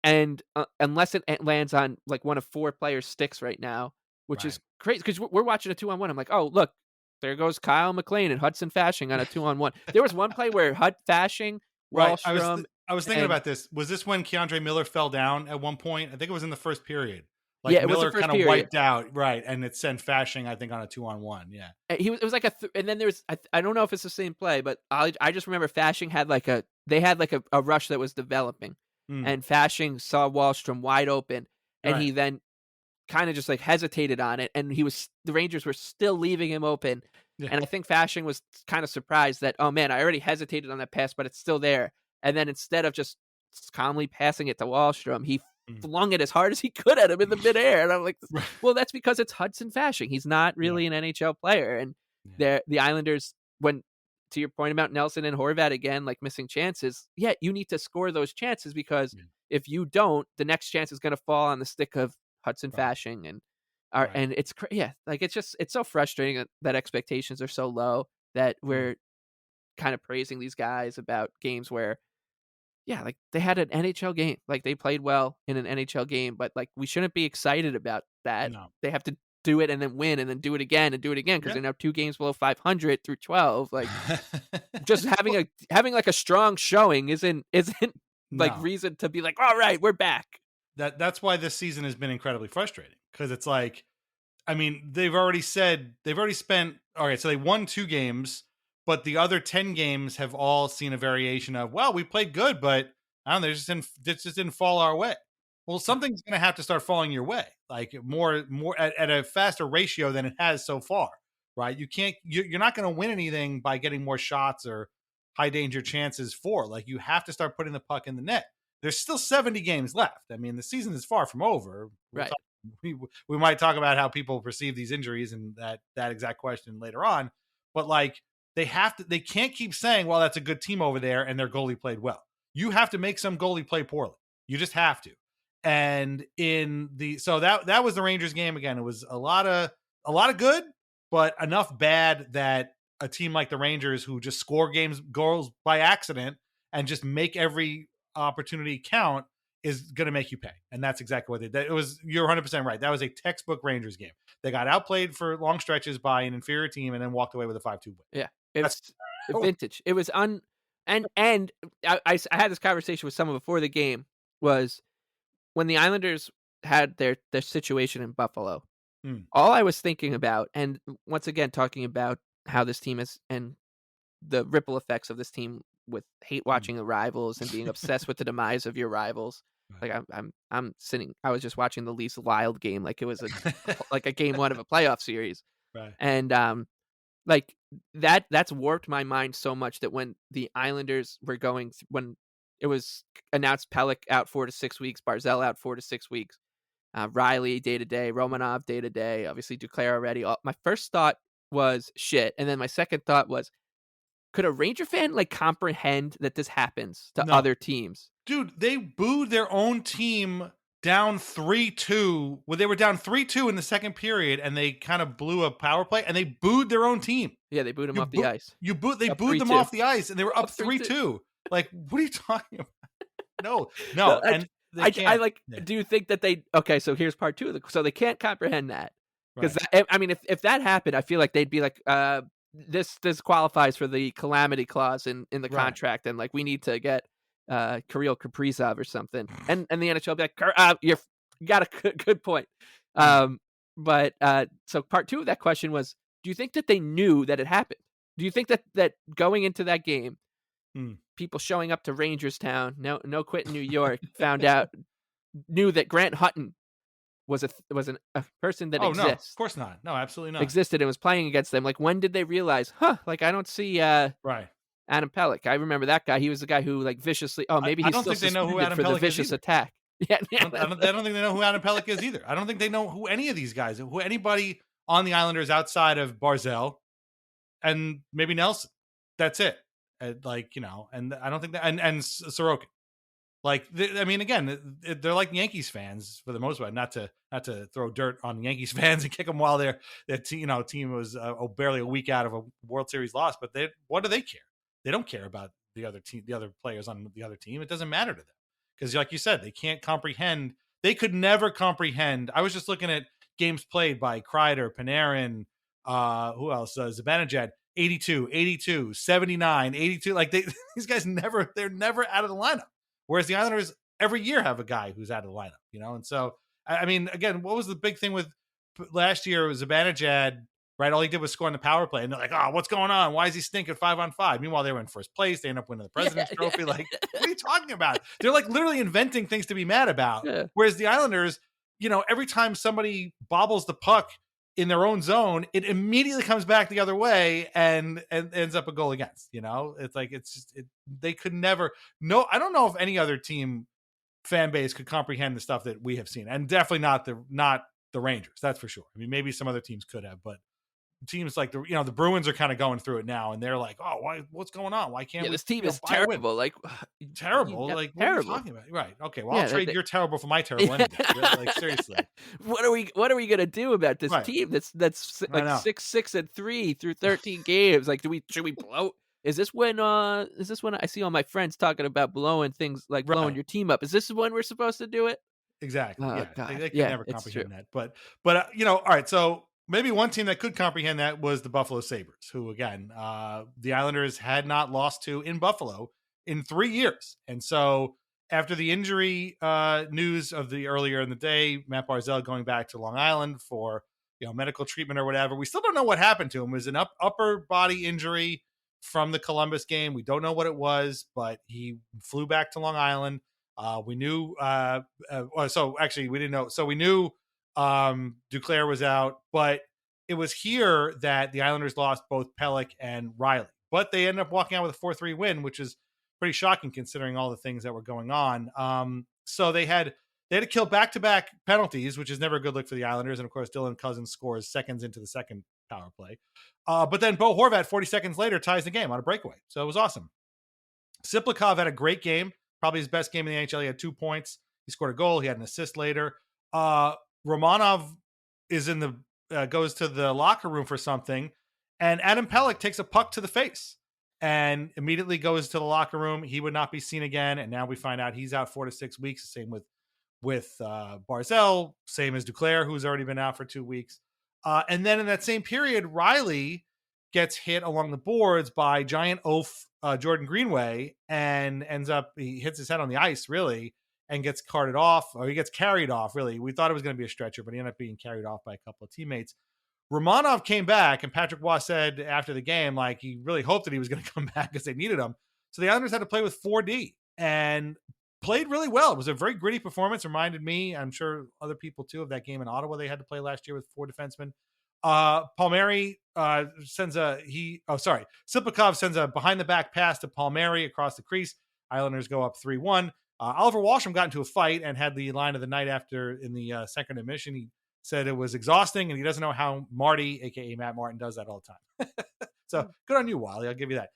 And unless it lands on like one of 4 players' sticks right now, which is crazy, because we're watching a 2-on-1. I'm like, oh, look, there goes Kyle McLean and Hudson Fasching on a 2-on-1. There was one play where Fasching, Wallstrom. I was thinking about this. Was this when Keandre Miller fell down at one point? I think it was in the first period. Like, Miller kind of wiped out, and it sent Fasching, I think, on a 2-on-1. Yeah, it was like and then there was, I don't know if it's the same play, but I just remember Fasching had like a rush that was developing, and Fasching saw Wahlstrom wide open, and he then kind of just like hesitated on it, and the Rangers were still leaving him open. Yeah. And I think Fasching was kind of surprised that, oh man, I already hesitated on that pass, but it's still there. And then instead of just calmly passing it to Wahlstrom, he flung it as hard as he could at him in the midair. And I'm like, well, that's because it's Hudson Fasching. He's not really an NHL player. And the Islanders, to your point about Nelson and Horvat again, like missing chances, you need to score those chances, because if you don't, the next chance is going to fall on the stick of Hudson Fasching. And it's it's so frustrating that expectations are so low, that we're kind of praising these guys about games where, like they had an NHL game, like they played well in an NHL game, but like we shouldn't be excited about that. No. They have to do it and then win and then do it again and do it again, because they're now 2 games below 500 through 12. Like just having like a strong showing isn't like reason to be like, all right, we're back. That's why this season has been incredibly frustrating, because it's like, I mean, they've already spent, all right, so they won 2 games, but the other 10 games have all seen a variation of, well, we played good, but I don't know, it just didn't fall our way. Well, something's going to have to start falling your way, like more at a faster ratio than it has so far, right? You're not going to win anything by getting more shots or high danger chances like you have to start putting the puck in the net. There's still 70 games left. I mean, the season is far from over. Right. We might talk about how people perceive these injuries and that exact question later on, but like they can't keep saying, well, that's a good team over there and their goalie played well. You have to make some goalie play poorly. You just have to. And so that was the Rangers game again. It was a lot of good, but enough bad that a team like the Rangers, who just score goals by accident and just make every opportunity count, is going to make you pay. And that's exactly what they did. You're 100% right. That was a textbook Rangers game. They got outplayed for long stretches by an inferior team and then walked away with a 5-2 win. Yeah. It's vintage. It was and I had this conversation with someone before the game, was when the Islanders had their situation in Buffalo. All I was thinking about, and once again talking about how this team is and the ripple effects of this team with hate watching the rivals and being obsessed with the demise of your rivals. Like I'm sitting, I was just watching the Leafs Wild game like it was like a game 1 of a playoff series. Right. And like that's warped my mind so much that when the Islanders were when it was announced Pelech out 4 to 6 weeks, Barzal out 4 to 6 weeks, Reilly day to day, Romanov day to day, obviously Duclair already. My first thought was shit, and then my second thought was, could a Ranger fan like comprehend that this happens to other teams? Dude, they booed their own team down 3-2. Well, they were down 3-2 in the second period, and they kind of blew a power play, and they booed their own team. Yeah, they booed them off the ice. They booed them off the ice, and they were up 3-2. Like, what are you talking about? No. And do you think that they? Okay, so here's part 2 of so they can't comprehend that, because I mean, if that happened, I feel like they'd be like, this qualifies for the calamity clause in the contract, and like we need to get Kirill Kaprizov or something, and the NHL will be like, you got a good point. But so part 2 of that question was, do you think that they knew that it happened? Do you think that going into that game, people showing up to Rangerstown, no quit in New York, knew that Grant Hutton was a person that exists? No, of course not. No, absolutely not. Existed and was playing against them. Like, when did they realize, like, I don't see Adam Pelech. I remember that guy. He was the guy who like viciously. Oh, maybe he's still suspended for the vicious attack. Yeah, I don't think they know who Adam Pelech is either. I don't think they know who any of these guys, who anybody on the Islanders outside of Barzal and maybe Nelson. That's it. And I don't think that, and Sorokin. Like, I mean, again, they're like Yankees fans for the most part. Not to throw dirt on Yankees fans and kick them while their team was barely a week out of a World Series loss. But what do they care? They don't care about the other team, the other players on the other team. It doesn't matter to them, because, like you said, they can't comprehend. They could never comprehend. I was just looking at games played by Kreider, Panarin, who else? Zibanejad. 82, 79, 82. Like these guys they're never out of the lineup. Whereas the Islanders every year have a guy who's out of the lineup, And so, I mean, again, what was the big thing with last year? It was Zibanejad right? All he did was score on the power play, and they're like, "Oh, what's going on? Why is he stinking 5-on-5?" Meanwhile, they were in first place. They end up winning the President's Trophy. Like, what are you talking about? They're like literally inventing things to be mad about. Yeah. Whereas the Islanders, every time somebody bobbles the puck in their own zone, it immediately comes back the other way and ends up a goal against. It's like they could never. No, I don't know if any other team fan base could comprehend the stuff that we have seen, and definitely not the Rangers. That's for sure. I mean, maybe some other teams could have, but teams like the Bruins are kind of going through it now, and they're like, "Oh, why? What's going on? Why can't we?" This team is terrible. Like terrible. Like what terrible. are you talking about? Right? Okay. Well, I'll trade your terrible for my terrible any day. Like seriously. What are we gonna do about this team? That's like 6-6-3 through 13 games. Like, should we blow? Is this when I see all my friends talking about blowing things, like blowing your team up? Is this when we're supposed to do it? Exactly. Oh, Yeah. God. They could never comprehend that. But all right. So maybe one team that could comprehend that was the Buffalo Sabres, who again, the Islanders had not lost to in Buffalo in 3 years. And so after the injury news of the earlier in the day, Mat Barzal going back to Long Island for medical treatment or whatever, we still don't know what happened to him. It was an upper body injury from the Columbus game. We don't know what it was, but he flew back to Long Island. We knew, so actually we didn't know. So we knew Duclair was out, but it was here that the Islanders lost both Pelech and Reilly, but they ended up walking out with a 4-3 win, which is pretty shocking considering all the things that were going on. So they had to kill back-to-back penalties, which is never a good look for the Islanders. And of course, Dylan Cousins scores seconds into the second power play. But then Bo Horvat, 40 seconds later, ties the game on a breakaway. So it was awesome. Siplikov had a great game, probably his best game in the NHL. He had 2 points. He scored a goal. He had an assist later. Romanov is goes to the locker room for something, and Adam Pelech takes a puck to the face and immediately goes to the locker room. He would not be seen again, and now we find out he's out 4 to 6 weeks. The same with Barzal, same as Duclair, who's already been out for 2 weeks. And then in that same period, Reilly gets hit along the boards by giant oaf Jordan Greenway and he hits his head on the ice, really, and gets carted off, or he gets carried off, really. We thought it was going to be a stretcher, but he ended up being carried off by a couple of teammates. Romanov came back, and Patrick Waugh said after the game, like, he really hoped that he was going to come back because they needed him. So the Islanders had to play with 4D and played really well. It was a very gritty performance. Reminded me, I'm sure other people too, of that game in Ottawa they had to play last year with 4 defensemen. Palmieri Siplikov sends a behind the back pass to Palmieri across the crease. Islanders go up 3-1. Oliver Wahlstrom got into a fight and had the line of the night after in the second admission. He said it was exhausting and he doesn't know how Marty, aka Matt Martin, does that all the time. So good on you, Wally. I'll give you that.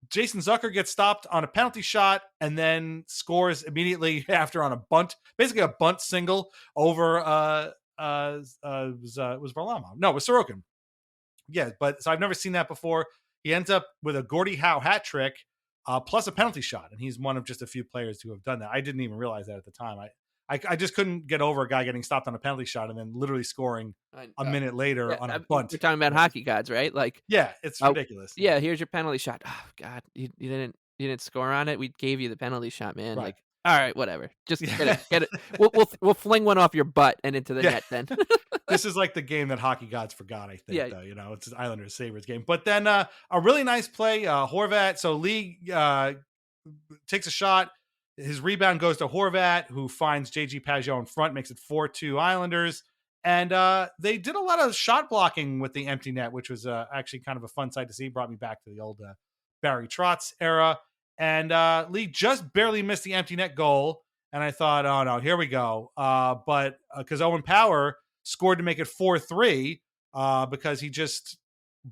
Jason Zucker gets stopped on a penalty shot and then scores immediately after on a bunt, basically a bunt single over was Varlamov. No, it was Sorokin. Yeah, but so I've never seen that before. He ends up with a Gordie Howe hat trick plus a penalty shot, and he's one of just a few players who have done that. I didn't even realize that at the time. I just couldn't get over a guy getting stopped on a penalty shot and then literally scoring a minute later on a bunt. We're talking about hockey gods, right? Like, yeah, it's ridiculous. Yeah, here's your penalty shot. Oh God, you didn't score on it. We gave you the penalty shot, man. Right. Like, all right, whatever. Just get it. We'll fling one off your butt and into the net then. This is like the game that hockey gods forgot, I think. Yeah. It's an Islanders Sabres game. But then a really nice play, Horvat. So Lee takes a shot. His rebound goes to Horvat, who finds JG Pageau in front, makes it 4-2 Islanders. And they did a lot of shot blocking with the empty net, which was actually kind of a fun sight to see. Brought me back to the old Barry Trotz era. And Lee just barely missed the empty net goal. And I thought, oh, no, here we go. But because Owen Power scored to make it 4-3 because he just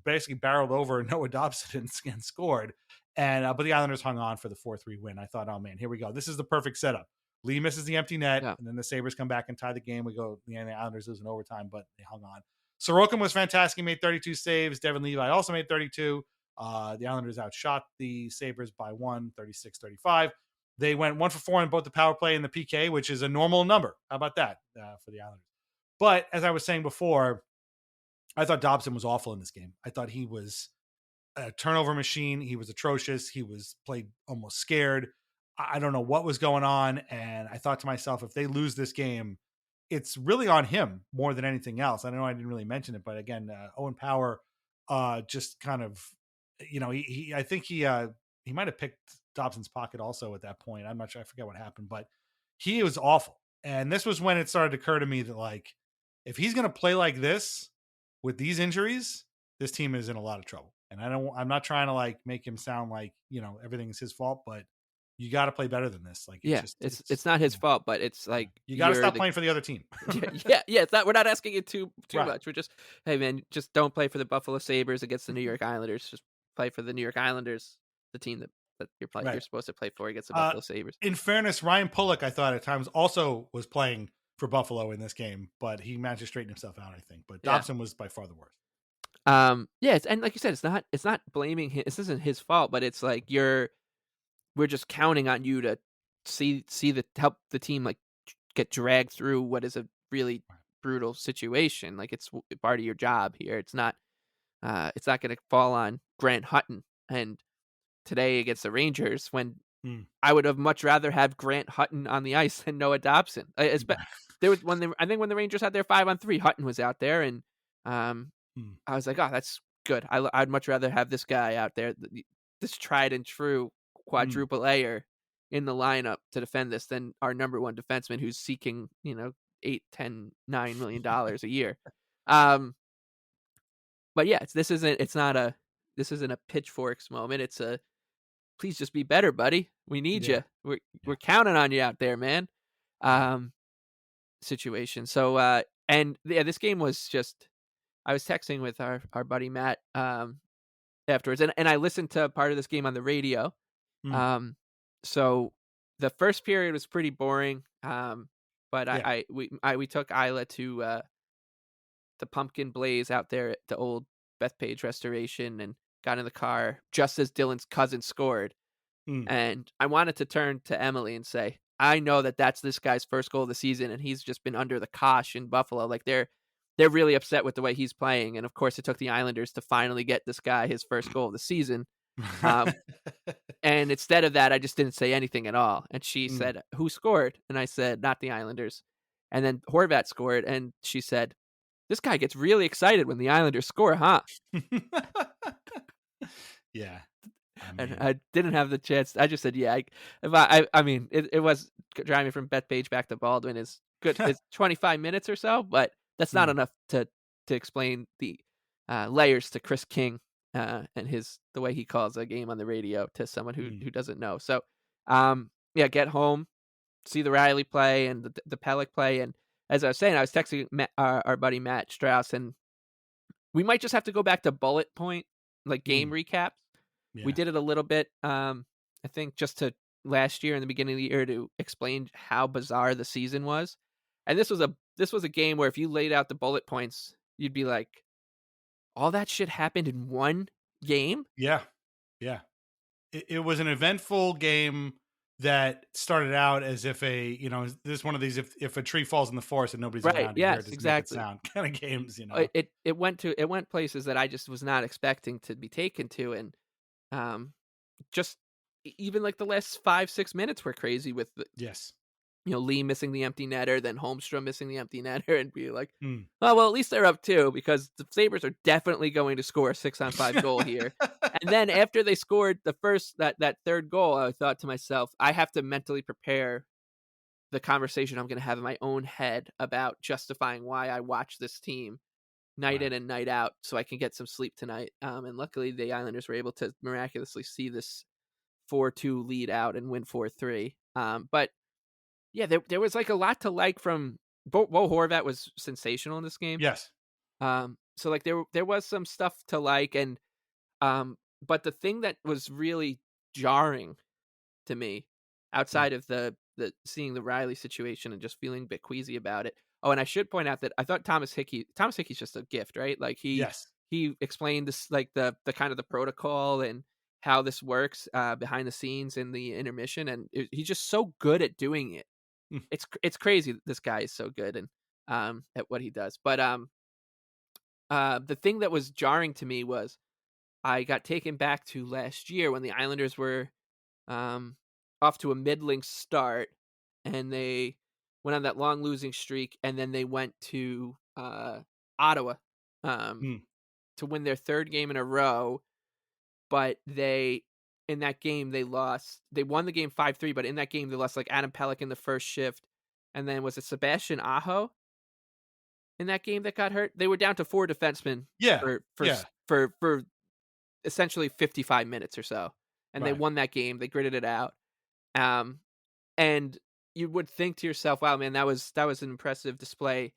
basically barreled over Noah Dobson and scored. And but the Islanders hung on for the 4-3 win. I thought, oh, man, here we go. This is the perfect setup. Lee misses the empty net, and then the Sabres come back and tie the game. We go, the Islanders lose in overtime, but they hung on. Sorokin was fantastic. He made 32 saves. Devin Levi also made 32. The Islanders outshot the Sabres by 36-35. They went 1 for 4 on both the power play and the PK, which is a normal number. How about that for the Islanders? But as I was saying before, I thought Dobson was awful in this game. I thought he was a turnover machine. He was atrocious. He was played almost scared. I don't know what was going on. And I thought to myself, if they lose this game, it's really on him more than anything else. I know I didn't really mention it, but again, Owen Power just kind of, I think he might have picked Dobson's pocket also at that point. I'm not sure. I forget what happened, but he was awful. And this was when it started to occur to me that, like, if he's going to play like this with these injuries, this team is in a lot of trouble. And I'm not trying to like make him sound like, everything is his fault, but you got to play better than this. Like, it's not his fault, but it's like you got to stop playing for the other team. yeah. It's not. We're not asking you too Right. much. We're just, hey man, just don't play for the Buffalo Sabres against the New York Islanders. Just play for the New York Islanders, the team that you're playing. Right. You're supposed to play for against the Buffalo Sabres. In fairness, Ryan Pulock, I thought at times also was playing for Buffalo in this game, but he managed to straighten himself out, I think. But Dobson was by far the worst. And like you said, it's not blaming him. This isn't his fault, but it's like we're just counting on you to help the team like get dragged through what is a really brutal situation. Like, it's part of your job here. It's not going to fall on Grant Hutton. And today against the Rangers, when I would have much rather have Grant Hutton on the ice than Noah Dobson. I think when the Rangers had their 5-on-3, Hutton was out there, and I was like, oh, that's good. I'd much rather have this guy out there, this tried and true quadruple A-er in the lineup to defend this than our number one defenseman who's seeking, $8, $10, $9 million a year. But yeah, this isn't a pitchforks moment. It's a, please just be better, buddy. We need you. We're counting on you out there, man. Situation. So this game was just, I was texting with our buddy Matt afterwards, and I listened to part of this game on the radio. So the first period was pretty boring. But we took Isla to the Pumpkin Blaze out there at the old Bethpage Restoration and got in the car just as Dylan's cousin scored. And I wanted to turn to Emily and say, I know that's this guy's first goal of the season, and he's just been under the cosh in Buffalo. Like, they're really upset with the way he's playing. And of course, it took the Islanders to finally get this guy his first goal of the season. And instead of that, I just didn't say anything at all. And she said, who scored? And I said, not the Islanders. And then Horvat scored, and she said, this guy gets really excited when the Islanders score, huh? Yeah. And I didn't have the chance. I just said, yeah. I mean, it was driving from Bethpage back to Baldwin is good. It's 25 minutes or so, but that's not enough to explain the layers to Chris King and the way he calls a game on the radio to someone who doesn't know. So, get home, see the Reilly play and the Pelech play. And as I was saying, I was texting our buddy Matt Strauss, and we might just have to go back to bullet point, like game recaps. Yeah. We did it a little bit, I think, just to last year in the beginning of the year to explain how bizarre the season was. And this was a game where if you laid out the bullet points, you'd be like, all that shit happened in one game? Yeah. Yeah. It was an eventful game that started out as if this is one of these, if a tree falls in the forest and nobody's around, yes, exactly. Sound kind of games, It went places that I just was not expecting to be taken to. And just even like the last 5-6 minutes were crazy with Lee missing the empty netter, then Holmstrom missing the empty netter, and be like, oh, well, at least they're up 2 because the Sabres are definitely going to score a 6-on-5 goal here. And then after they scored the first, that third goal, I thought to myself, I have to mentally prepare the conversation I'm going to have in my own head about justifying why I watch this team night in and night out so I can get some sleep tonight. And luckily the Islanders were able to miraculously see this 4-2 lead out and win 4-3. But yeah, there was like a lot to like from Bo Horvat was sensational in this game. Yes. So like there was some stuff to like, and but the thing that was really jarring to me outside of the seeing the Reilly situation and just feeling a bit queasy about it. Oh, and I should point out that I thought Thomas Hickey's just a gift, right? Like he explained this, like the kind of the protocol and how this works behind the scenes in the intermission, and he's just so good at doing it. It's crazy. This guy is so good and at what he does. But the thing that was jarring to me was I got taken back to last year when the Islanders were off to a middling start, and they went on that long losing streak, and then they went to Ottawa Hmm. to win their third game in a row. But in that game, they lost. They won the game 5-3, but in that game, they lost like Adam Pelech in the first shift. And then was it Sebastian Aho in that game that got hurt? They were down to 4 defensemen Yeah. for essentially 55 minutes or so. And they Right. won that game. They gritted it out. And you would think to yourself, wow, man, that was an impressive display.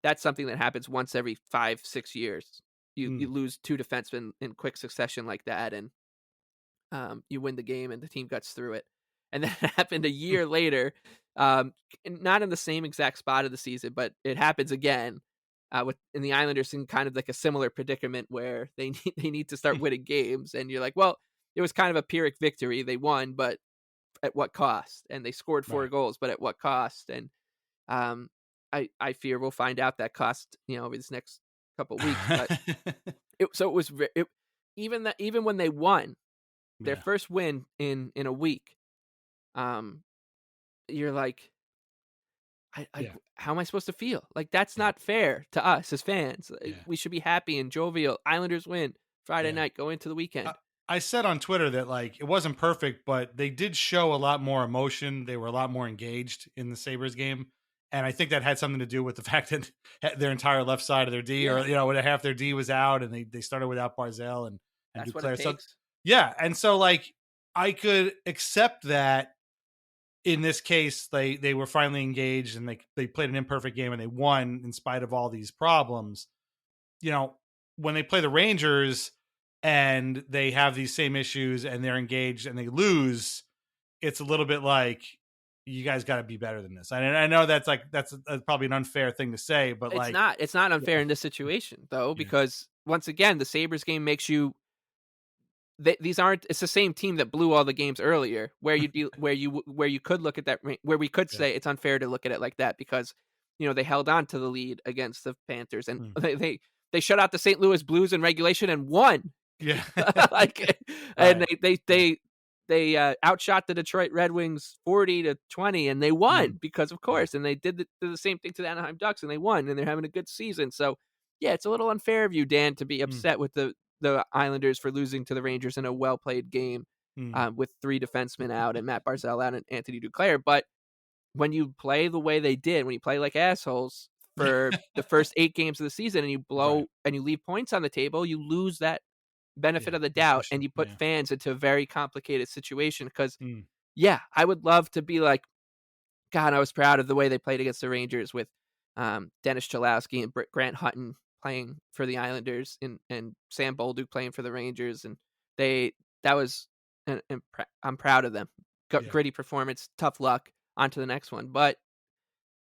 That's something that happens once every 5-6 years. You lose 2 defensemen in quick succession like that, and you win the game, and the team gets through it. And that happened a year later, not in the same exact spot of the season, but it happens again in the Islanders in kind of like a similar predicament where they need to start winning games, and you're like, well, it was kind of a Pyrrhic victory. They won, but at what cost? And they scored 4 goals, but at what cost? And I fear we'll find out that cost, over this next couple of weeks. But even when they won their first win in a week, you're like, how am I supposed to feel? Like, that's not fair to us as fans. We should be happy and jovial. Islanders win Friday night, go into the weekend. I said on Twitter that like it wasn't perfect, but they did show a lot more emotion. They were a lot more engaged in the Sabres game. And I think that had something to do with the fact that their entire left side of their D, or when half their D was out, and they started without Barzal and that's Duclair. what it takes. So, yeah, and so like I could accept that in this case they were finally engaged and they played an imperfect game and they won in spite of all these problems. When they play the Rangers and they have these same issues and they're engaged and they lose, it's a little bit like, you guys got to be better than this. And I know that's probably an unfair thing to say, but it's not unfair in this situation though, because once again, the Sabres game makes you, it's the same team that blew all the games earlier, where you could look at that, where we could say it's unfair to look at it like that, because they held on to the lead against the Panthers, and they shut out the St. Louis Blues in regulation and won. And they outshot the Detroit Red Wings 40-20, and they won because, of course, and they did the same thing to the Anaheim Ducks, and they won, and they're having a good season. So it's a little unfair of you, Dan, to be upset with the Islanders for losing to the Rangers in a well-played game with 3 defensemen out and Mat Barzal out and Anthony Duclair. But when you play the way they did, when you play like assholes for the first 8 games of the season, and you blow and you leave points on the table, you lose that benefit of the doubt, and you put fans into a very complicated situation. Because I would love to be like, God, I was proud of the way they played against the Rangers with Dennis Cholowski and Grant Hutton playing for the Islanders, and Sam Bolduc playing for the Rangers, and I'm proud of them. Gritty performance, tough luck, on to the next one. But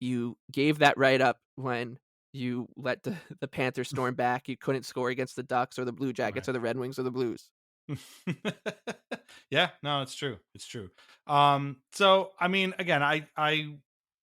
you gave that right up when you let the Panthers storm back. You couldn't score against the Ducks or the Blue Jackets or the Red Wings or the Blues. No, it's true. It's true. So, I mean, again, I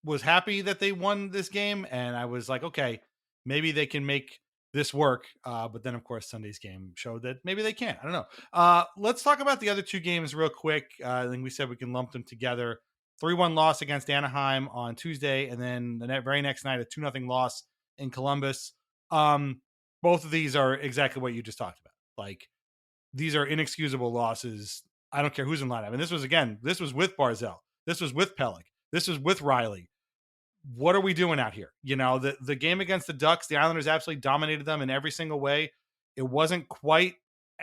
was happy that they won this game, and I was like, okay, maybe they can make this work. But then, of course, Sunday's game showed that maybe they can't. I don't know. Let's talk about the other 2 games real quick. I think we said we can lump them together. 3-1 loss against Anaheim on Tuesday, and then the very next night, a 2-0 loss in Columbus. Both of these are exactly what you just talked about. Like, these are inexcusable losses. I don't care who's in line. I mean, this was with Barzal. This was with Pelech. This was with Reilly. What are we doing out here? The game against the Ducks, the Islanders absolutely dominated them in every single way. It wasn't quite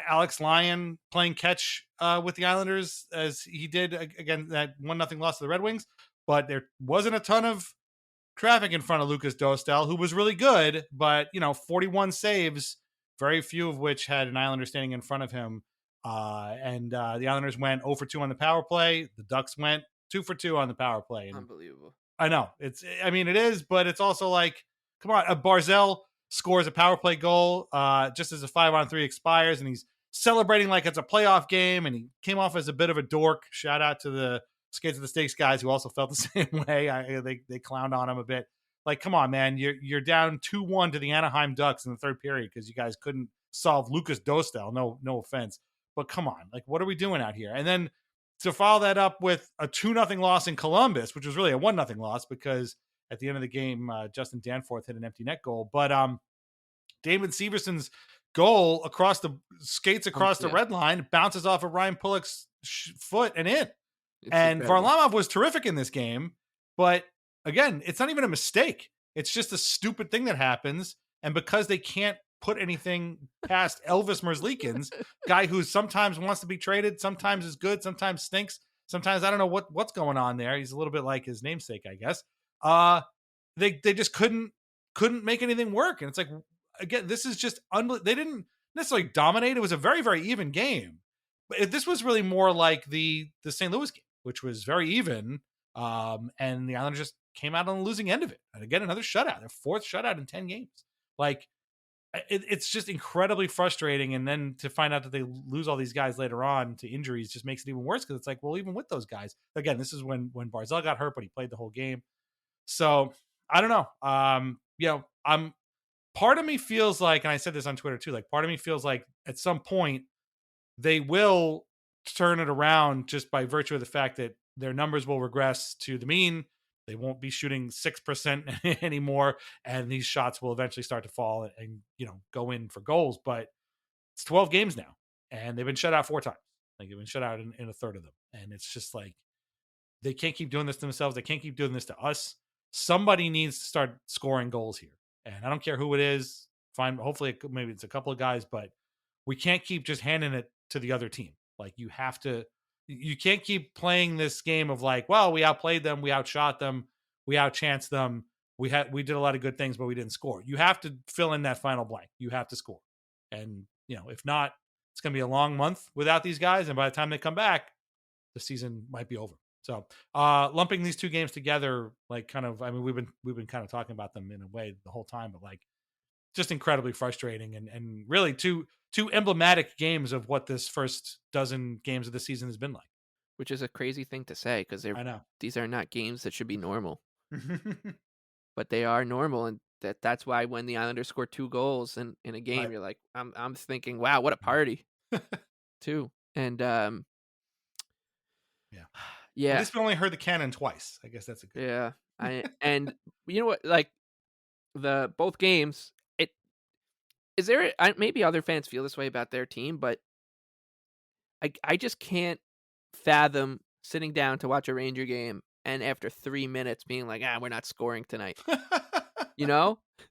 Alex Lyon playing catch with the Islanders as he did again, that 1-0 loss to the Red Wings, but there wasn't a ton of traffic in front of Lucas Dostal, who was really good, but 41 saves, very few of which had an Islander standing in front of him. And the Islanders went 0-for-2 on the power play. The Ducks went 2-for-2 on the power play. And unbelievable. I know it is, but it's also like, come on, Barzal scores a power play goal just as a 5-on-3 expires, and he's celebrating like it's a playoff game, and he came off as a bit of a dork. Shout out to the Skates of the Stakes guys who also felt the same way. They clowned on him a bit. Like, come on, man, you're down 2-1 to the Anaheim Ducks in the third period because you guys couldn't solve Lucas Dostal. No offense, but come on, like, what are we doing out here? And then to follow that up with a 2-0 loss in Columbus, which was really a 1-0 loss because at the end of the game, Justin Danforth hit an empty net goal. But Damon Severson's goal skates across the red line, bounces off of Ryan Pulock's foot and in. And incredible. Varlamov was terrific in this game. But again, it's not even a mistake. It's just a stupid thing that happens. And because they can't put anything past Elvis Merzlikins, guy who sometimes wants to be traded, sometimes is good, sometimes stinks, sometimes I don't know what's going on there. He's a little bit like his namesake, I guess. They just couldn't make anything work. And it's like, again, this is just they didn't necessarily dominate. It was a very, very even game. But this was really more like the St. Louis game, which was very even. And the Islanders just came out on the losing end of it. And again, another shutout, their fourth shutout in 10 games. Like, it's just incredibly frustrating. And then to find out that they lose all these guys later on to injuries just makes it even worse. Cause it's like, well, even with those guys, again, this is when Barzal got hurt, but he played the whole game. So I don't know. Part of me feels like, and I said this on Twitter too, like part of me feels like at some point they will turn it around just by virtue of the fact that their numbers will regress to the mean. They won't be shooting 6% anymore, and these shots will eventually start to fall and go in for goals. But it's 12 games now, and they've been shut out 4 times. Like they've been shut out in a third of them, and it's just like they can't keep doing this to themselves. They can't keep doing this to us. Somebody needs to start scoring goals here, and I don't care who it is. Fine, hopefully maybe it's a couple of guys, but we can't keep just handing it to the other team. Like you have to. You can't keep playing this game of like, well, we outplayed them, we outshot them, we outchanced them, we did a lot of good things, but we didn't score. You have to fill in that final blank. You have to score, and if not, it's going to be a long month without these guys. And by the time they come back, the season might be over. So, lumping these 2 games together, like kind of, I mean, we've been kind of talking about them in a way the whole time, but like, just incredibly frustrating and really two emblematic games of what this first dozen games of the season has been like. Which is a crazy thing to say because these are not games that should be normal. But they are normal, and that's why when the Islanders score 2 goals in a game, You're like, I'm thinking, wow, what a party. too. And At least we only heard the cannon twice. I guess that's a good and you know what, like both games, maybe other fans feel this way about their team, but I just can't fathom sitting down to watch a Ranger game and after 3 minutes being like, we're not scoring tonight.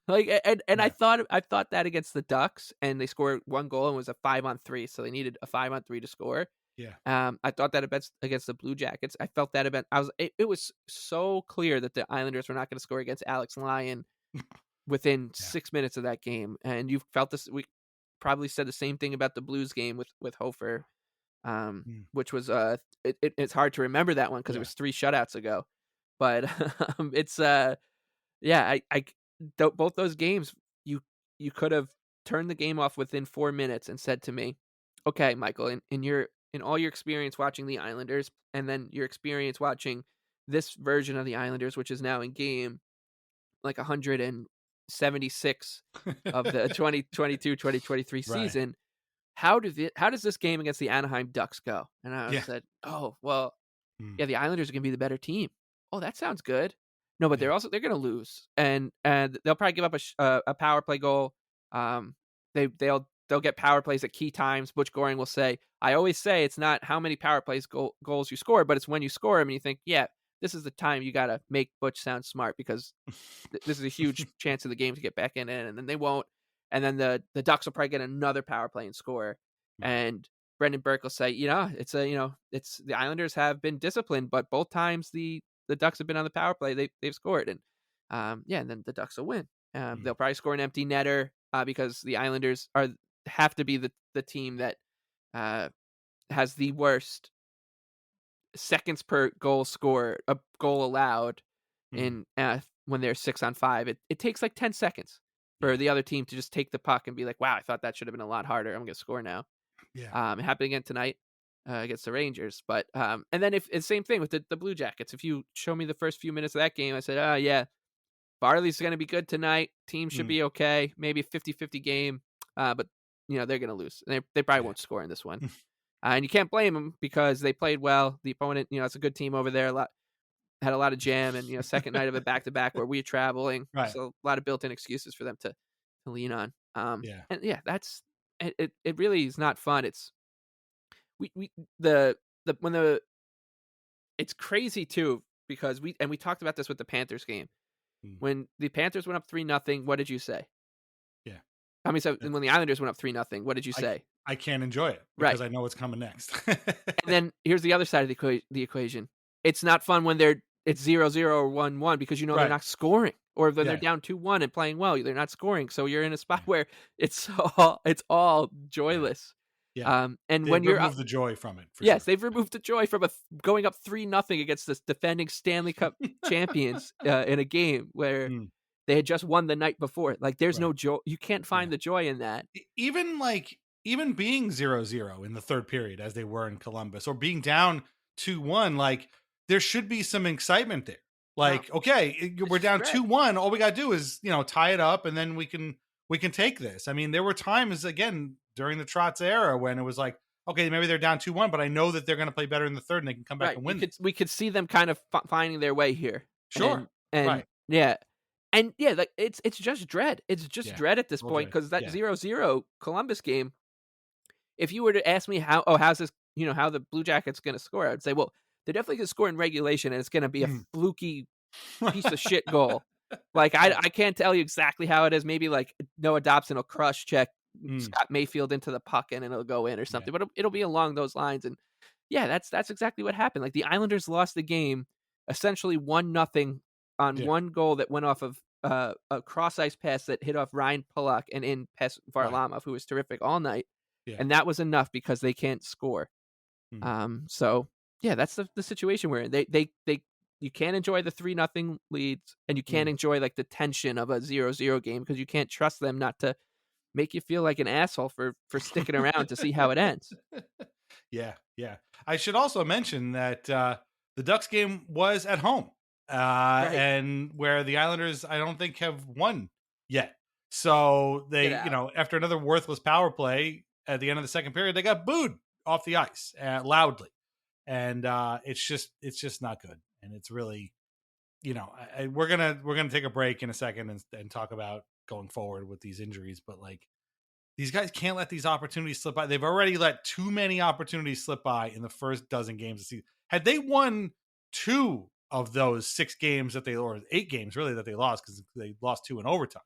Like, and I thought that against the Ducks, and they scored 1 goal and it was a 5-on-3, so they needed a 5-on-3 to score. Yeah. I thought that against the Blue Jackets. I felt that it was so clear that the Islanders were not going to score against Alex Lyon within 6 minutes of that game. And you felt this. We probably said the same thing about the Blues game with Hofer, which was it's hard to remember that one because it was 3 shutouts ago. But it's both those games you could have turned the game off within 4 minutes and said to me, okay, Michael, in all your experience watching the Islanders, and then your experience watching this version of the Islanders, which is now in game like 176 of the 2022-2023 season, how does this game against the Anaheim Ducks go? And I said, oh, well, the Islanders are going to be the better team. Oh, that sounds good. No, but they're going to lose, and they'll probably give up a power play goal. They'll get power plays at key times. Butch Goring will say, I always say it's not how many power plays goals you score, but it's when you score them and you think, this is the time you got to make Butch sound smart because this is a huge chance of the game to get back in, and then they won't. And then the Ducks will probably get another power play and score. And Brendan Burke will say, it's the Islanders have been disciplined, but both times the Ducks have been on the power play, they've scored. And and then the Ducks will win. They'll probably score an empty netter because the Islanders have to be the team that has the worst seconds per goal score, a goal allowed in when they're 6-on-5. It takes like 10 seconds for the other team to just take the puck and be like, wow, I thought that should have been a lot harder. I'm going to score now. It happened again tonight against the Rangers. But and then it's the same thing with the Blue Jackets. If you show me the first few minutes of that game, I said, Barley's going to be good tonight. Team should be okay. Maybe a 50-50 game. But they're going to lose. They probably won't score in this one. And you can't blame them because they played well. The opponent, it's a good team over there. had a lot of jam and, second night of a back-to-back where we're traveling. Right. So a lot of built-in excuses for them to lean on. Yeah. And yeah, that's it really is not fun. It's we the when the it's crazy too because we talked about this with the Panthers game. When the Panthers went up 3-0, what did you say? Yeah. I mean, so when the Islanders went up 3-0, what did you say? I can't enjoy it because I know what's coming next. And then here's the other side of the equation. It's not fun when it's 0-0 or 1-1 because they're not scoring, or when they're down 2-1 and playing well, they're not scoring. So you're in a spot where it's all joyless. Yeah. And They've when you're removed the joy from it. Yes, they've removed the joy from going up 3-0 against the defending Stanley Cup champions in a game where they had just won the night before. Like, there's no joy. You can't find the joy in that. Even being 0-0 in the third period, as they were in Columbus, or being down 2-1, like, there should be some excitement there. Like, okay, we're down 2-1. All we got to do is, tie it up, and then we can take this. I mean, there were times, again, during the Trotz era when it was like, okay, maybe they're down 2-1, but I know that they're going to play better in the third and they can come back and win. We could see them kind of finding their way here. Sure. And yeah. And yeah, like it's just dread. It's just dread at this point because that 0-0 Columbus game, if you were to ask me how's this, how the Blue Jackets going to score, I would say, well, they're definitely going to score in regulation and it's going to be a fluky piece of shit goal. Like, I can't tell you exactly how it is. Maybe like Noah Dobson will crush check Scott Mayfield into the puck and it'll go in or something, but it'll be along those lines. And yeah, that's exactly what happened. Like, the Islanders lost the game essentially 1-0 on one goal that went off of a cross ice pass that hit off Ryan Pelech and in past Varlamov, who was terrific all night. Yeah. And that was enough because they can't score. So yeah, that's the situation we're in. They you can't enjoy the 3-0 leads, and you can't enjoy like the tension of a 0-0 game because you can't trust them not to make you feel like an asshole for sticking around to see how it ends. Yeah. I should also mention that the Ducks game was at home, and where the Islanders, I don't think, have won yet. So they, after another worthless power play at the end of the second period, they got booed off the ice loudly, and it's just not good. And it's really, we're gonna take a break in a second and talk about going forward with these injuries, but like, these guys can't let these opportunities slip by. They've already let too many opportunities slip by in the first dozen games of the season. Had they won 2 of those 6 games or 8 games really that they lost, because they lost 2 in overtime,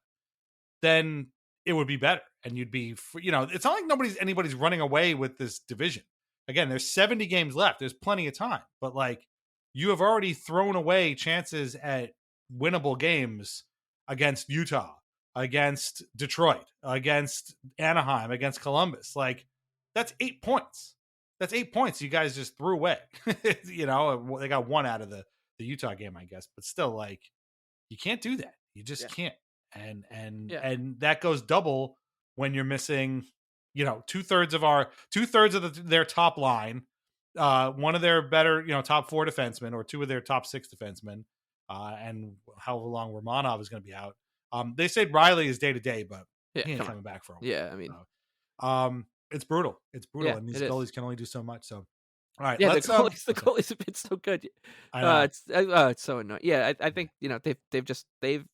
then it would be better. And you'd be, it's not like anybody's running away with this division. Again, there's 70 games left. There's plenty of time, but like, you have already thrown away chances at winnable games against Utah, against Detroit, against Anaheim, against Columbus. Like, that's 8 points. That's 8 points you guys just threw away. They got 1 out of the Utah game, I guess, but still, like, you can't do that. You just can't. And that goes double when you're missing, 2/3 of their top line, one of their better, top 4 defensemen, or 2 of their top 6 defensemen, and however long Romanov is going to be out. They said Reilly is day to day, but he ain't coming back for a while. Yeah, I mean, it's brutal. Yeah, and these goalies can only do so much. So, all right, the goalies have been so good. I know. It's so annoying. Yeah, I think they've.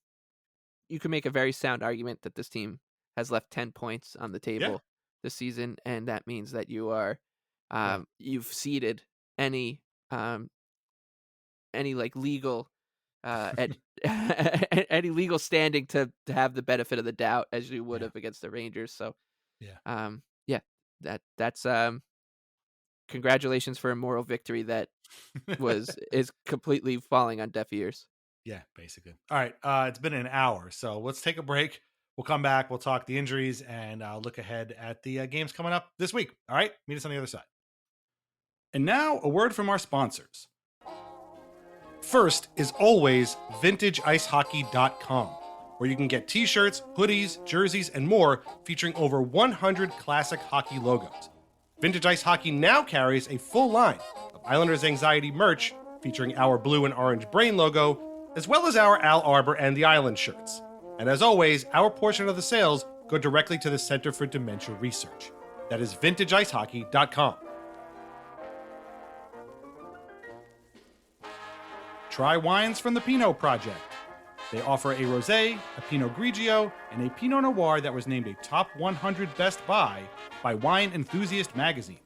You can make a very sound argument that this team has left 10 points on the table this season, and that means that you are, you've ceded any like legal. Any legal standing to have the benefit of the doubt as you would have against the Rangers. So that's congratulations for a moral victory that is completely falling on deaf ears. Yeah, basically. All right, it's been an hour, so let's take a break. We'll come back, we'll talk the injuries, and look ahead at the games coming up this week. All right, meet us on the other side. And now a word from our sponsors. First is always VintageIceHockey.com, where you can get t-shirts, hoodies, jerseys, and more featuring over 100 classic hockey logos. Vintage Ice Hockey now carries a full line of Islanders Anxiety merch featuring our blue and orange brain logo, as well as our Al Arbor and the Island shirts. And as always, our portion of the sales go directly to the Center for Dementia Research. That is VintageIceHockey.com. Try wines from the Pinot Project. They offer a rosé, a Pinot Grigio, and a Pinot Noir that was named a top 100 best buy by Wine Enthusiast magazine.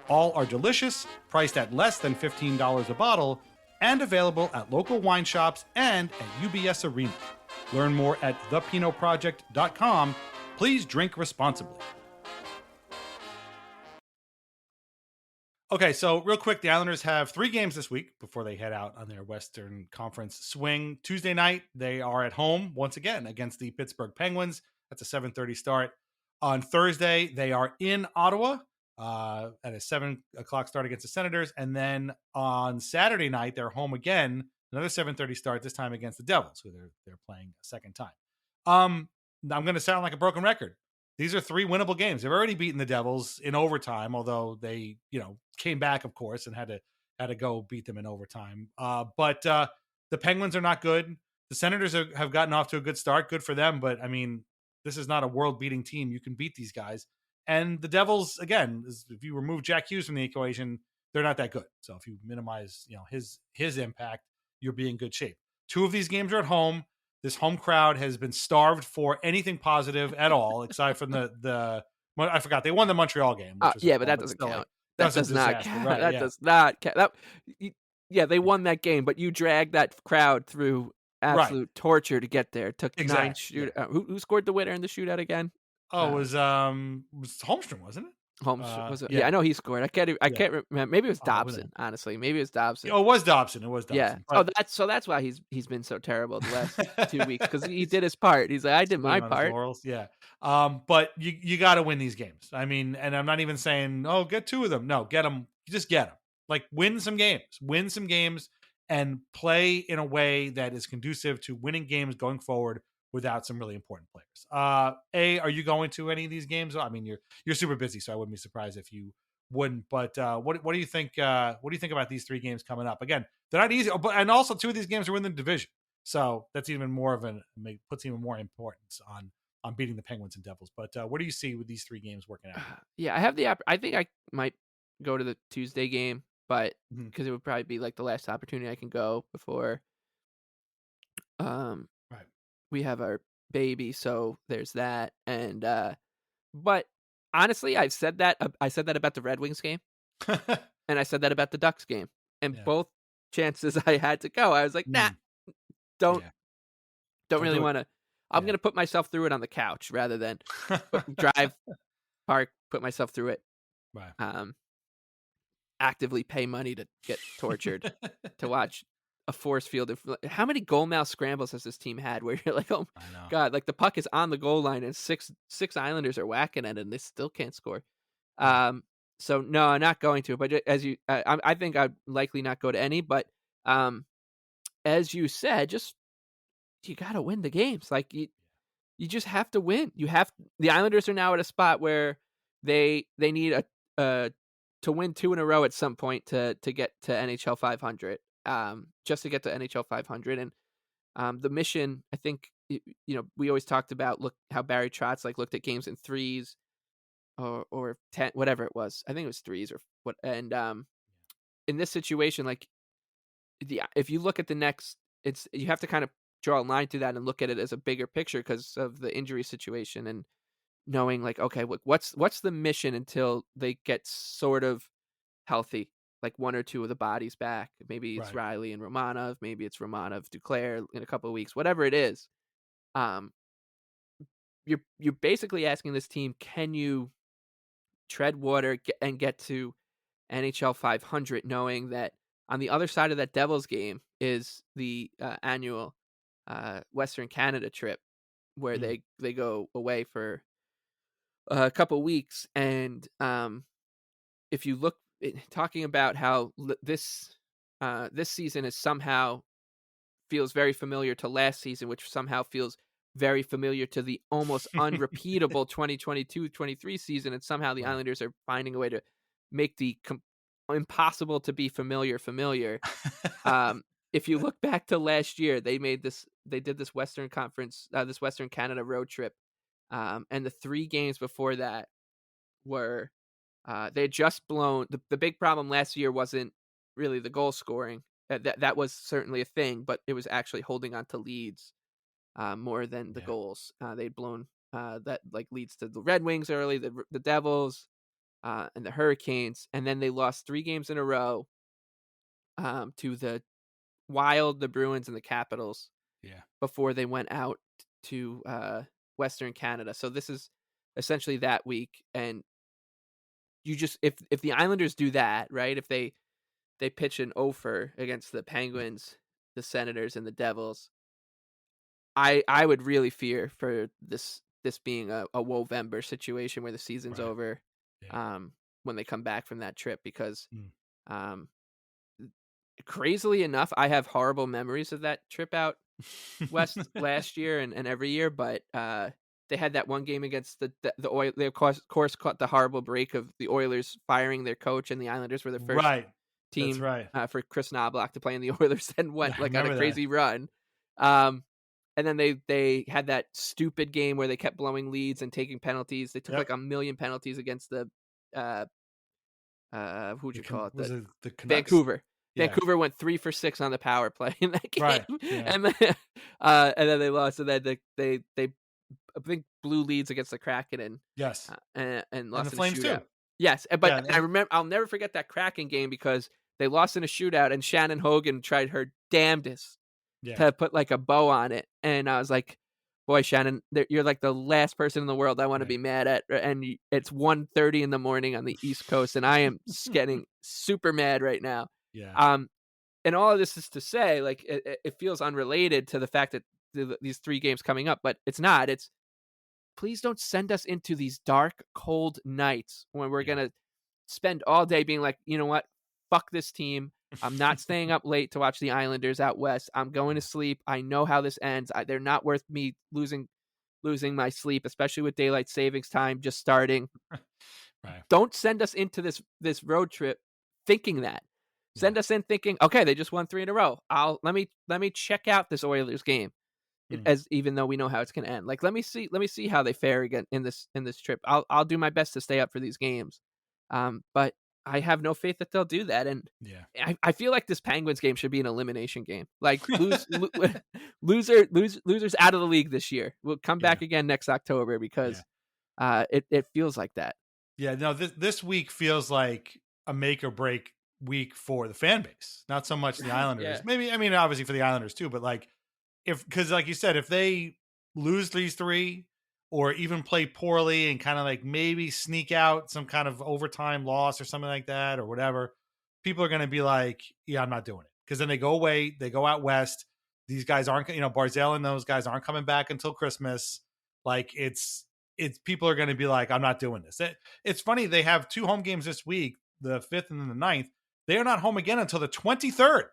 All are delicious, priced at less than $15 a bottle, and available at local wine shops and at UBS Arena. Learn more at thepinotproject.com. Please drink responsibly. Okay, so real quick, the Islanders have 3 games this week before they head out on their Western Conference swing. Tuesday night, they are at home once again against the Pittsburgh Penguins. That's a 7:30 start. On Thursday, they are in Ottawa at a 7 o'clock start against the Senators. And then on Saturday night, they're home again, another 7:30 start, this time against the Devils, who they're playing a second time. I'm going to sound like a broken record. These are 3 winnable games. They've already beaten the Devils in overtime, although they, came back, of course, and had to go beat them in overtime. But the Penguins are not good. The Senators have gotten off to a good start. Good for them. But, I mean, this is not a world-beating team. You can beat these guys. And the Devils, again, if you remove Jack Hughes from the equation, they're not that good. So if you minimize, his impact, you'll be in good shape. 2 of these games are at home. This home crowd has been starved for anything positive at all, aside from the I forgot, they won the Montreal game. But that doesn't count. That does not count. Right, that does not count. They won that game, but you dragged that crowd through absolute torture to get there. It took 9 shoot. Who scored the winner in the shootout again? Oh, it was Holmstrom, wasn't it? Holmstrom was it? Yeah, I know he scored. I can't remember. Maybe it was Dobson. Honestly, maybe it was Dobson. Oh, it was Dobson. Yeah. But that's why he's been so terrible the last 2 weeks, because he did his part. He's like, I did my part. Yeah. But you got to win these games. I mean, and I'm not even saying, get 2 of them. No, get them. You just get them. Like, win some games, and play in a way that is conducive to winning games going forward without some really important players. Are you going to any of these games? I mean, you're super busy, so I wouldn't be surprised if you wouldn't. But what do you think? What do you think about these 3 games coming up? Again, they're not easy, and also 2 of these games are in the division, so that's even more of puts even more importance on beating the Penguins and Devils. But what do you see with these 3 games working out? Yeah, I have I think I might go to the Tuesday game, but because it would probably be like the last opportunity I can go before. We have our baby, so there's that. And but honestly, I said that about the Red Wings game, and I said that about the Ducks game, and both chances I had to go, I was like, nah, don't really want to. I'm gonna put myself through it on the couch rather than drive, park, put myself through it. Right. Actively pay money to get tortured to watch a force field. How many goal mouth scrambles has this team had where you're like, oh God, like the puck is on the goal line and six Islanders are whacking at it and they still can't score. So no, I'm not going to. But as you, I think I'd likely not go to any. But as you said, you got to win the games. Like you just have to win. The Islanders are now at a spot where they need to win 2 in a row at some point to get to NHL 500. Just to get to NHL 500. And the mission, I think, we always talked about how Barry Trotz looked at games in 3s or 10, whatever it was. I think it was 3s or what. And in this situation, if you look at the next, you have to kind of draw a line through that and look at it as a bigger picture because of the injury situation and knowing okay, what's the mission until they get sort of healthy. Like 1 or 2 of the bodies back. Maybe it's Reilly and Romanov. Maybe it's Romanov, Duclair in a couple of weeks. Whatever it is, you're basically asking this team: can you tread water and get to NHL 500, knowing that on the other side of that Devils game is the annual Western Canada trip, where they go away for a couple of weeks, and if you look. Talking about how this season is somehow feels very familiar to last season, which somehow feels very familiar to the almost unrepeatable 2022-23 season, and somehow the Islanders are finding a way to make the impossible to be familiar. If you look back to last year, they did this Western Conference, this Western Canada road trip, and the 3 games before that were. They had just blown the big problem last year wasn't really the goal scoring that was certainly a thing, but it was actually holding on to leads more than the Yeah. goals. They'd blown that like leads to the Red Wings early, the Devils, and the Hurricanes, and then they lost 3 games in a row to the Wild, the Bruins, and the Capitals Yeah. before they went out to Western Canada. So this is essentially that week, and you just if the Islanders do that, right? If they pitch an offer against the Penguins, the Senators, and the Devils, I would really fear for this being a Wovember situation where the season's Right. over Yeah. when they come back from that trip, because Mm. um, crazily enough, I have horrible memories of that trip out west last year and every year, but they had that one game against the Oilers. They of course caught the horrible break of the Oilers firing their coach, and the Islanders were the first Right. That's team right. for Chris Knobloch to play in the Oilers, and went I like on a remember that. crazy run. And then they had that stupid game where they kept blowing leads and taking penalties. They took Yep. like a million penalties against the who'd you call it? Was The it the Canucks? Vancouver. Yeah. Vancouver went 3 for 6 on the power play in that game, Right, yeah. and then they lost. And then they I think blew leads against the Kraken Yes. and lost the in Flames a too. shootout. Yes, but Yeah, I remember I'll never forget that Kraken game because they lost in a shootout, and Shannon Hogan tried her damnedest Yeah. to put like a bow on it, and I was like, boy, Shannon, you're like the last person in the world I want to Right. be mad at, and it's 1:30 in the morning on the East Coast, and I am getting super mad right now. Yeah. And all of this is to say, like, it feels unrelated to the fact that these 3 games coming up, but it's not. It's, please don't send us into these dark, cold nights when we're Yeah. gonna spend all day being like, you know what, fuck this team. I'm not staying up late to watch the Islanders out west. I'm going to sleep. I know how this ends. They're not worth me losing my sleep, especially with daylight savings time just starting. Right. Don't send us into this road trip thinking that. Send us in thinking, okay, they just won 3 in a row. Let me check out this Oilers game, as even though we know how it's going to end. Like, let me see how they fare again in this trip. I'll do my best to stay up for these games, but I have no faith that they'll do that. And Yeah. I feel like this Penguins game should be an elimination game. Like, losers out of the league this year. We'll come back again next October because it feels like that. Yeah. No, this week feels like a make or break week for the fan base, not so much the Islanders. Yeah. Maybe, I mean, obviously for the Islanders too, but like because like you said, if they lose these 3 or even play poorly and kind of like maybe sneak out some kind of overtime loss or something like that or whatever, people are going to be like, yeah, I'm not doing it. Because then they go away, they go out west. These guys aren't, Barzal and those guys aren't coming back until Christmas. Like it's people are going to be like, I'm not doing this. It's funny. They have 2 home games this week, the 5th and then the 9th. They are not home again until the 23rd.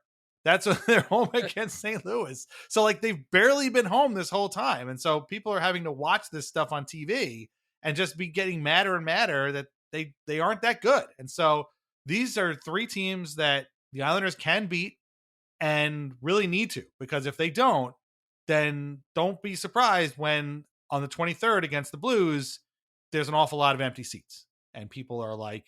That's when they're home against St. Louis. So like they've barely been home this whole time. And so people are having to watch this stuff on TV and just be getting madder and madder that they aren't that good. And so these are 3 teams that the Islanders can beat and really need to, because if they don't, then don't be surprised when on the 23rd against the Blues, there's an awful lot of empty seats and people are like,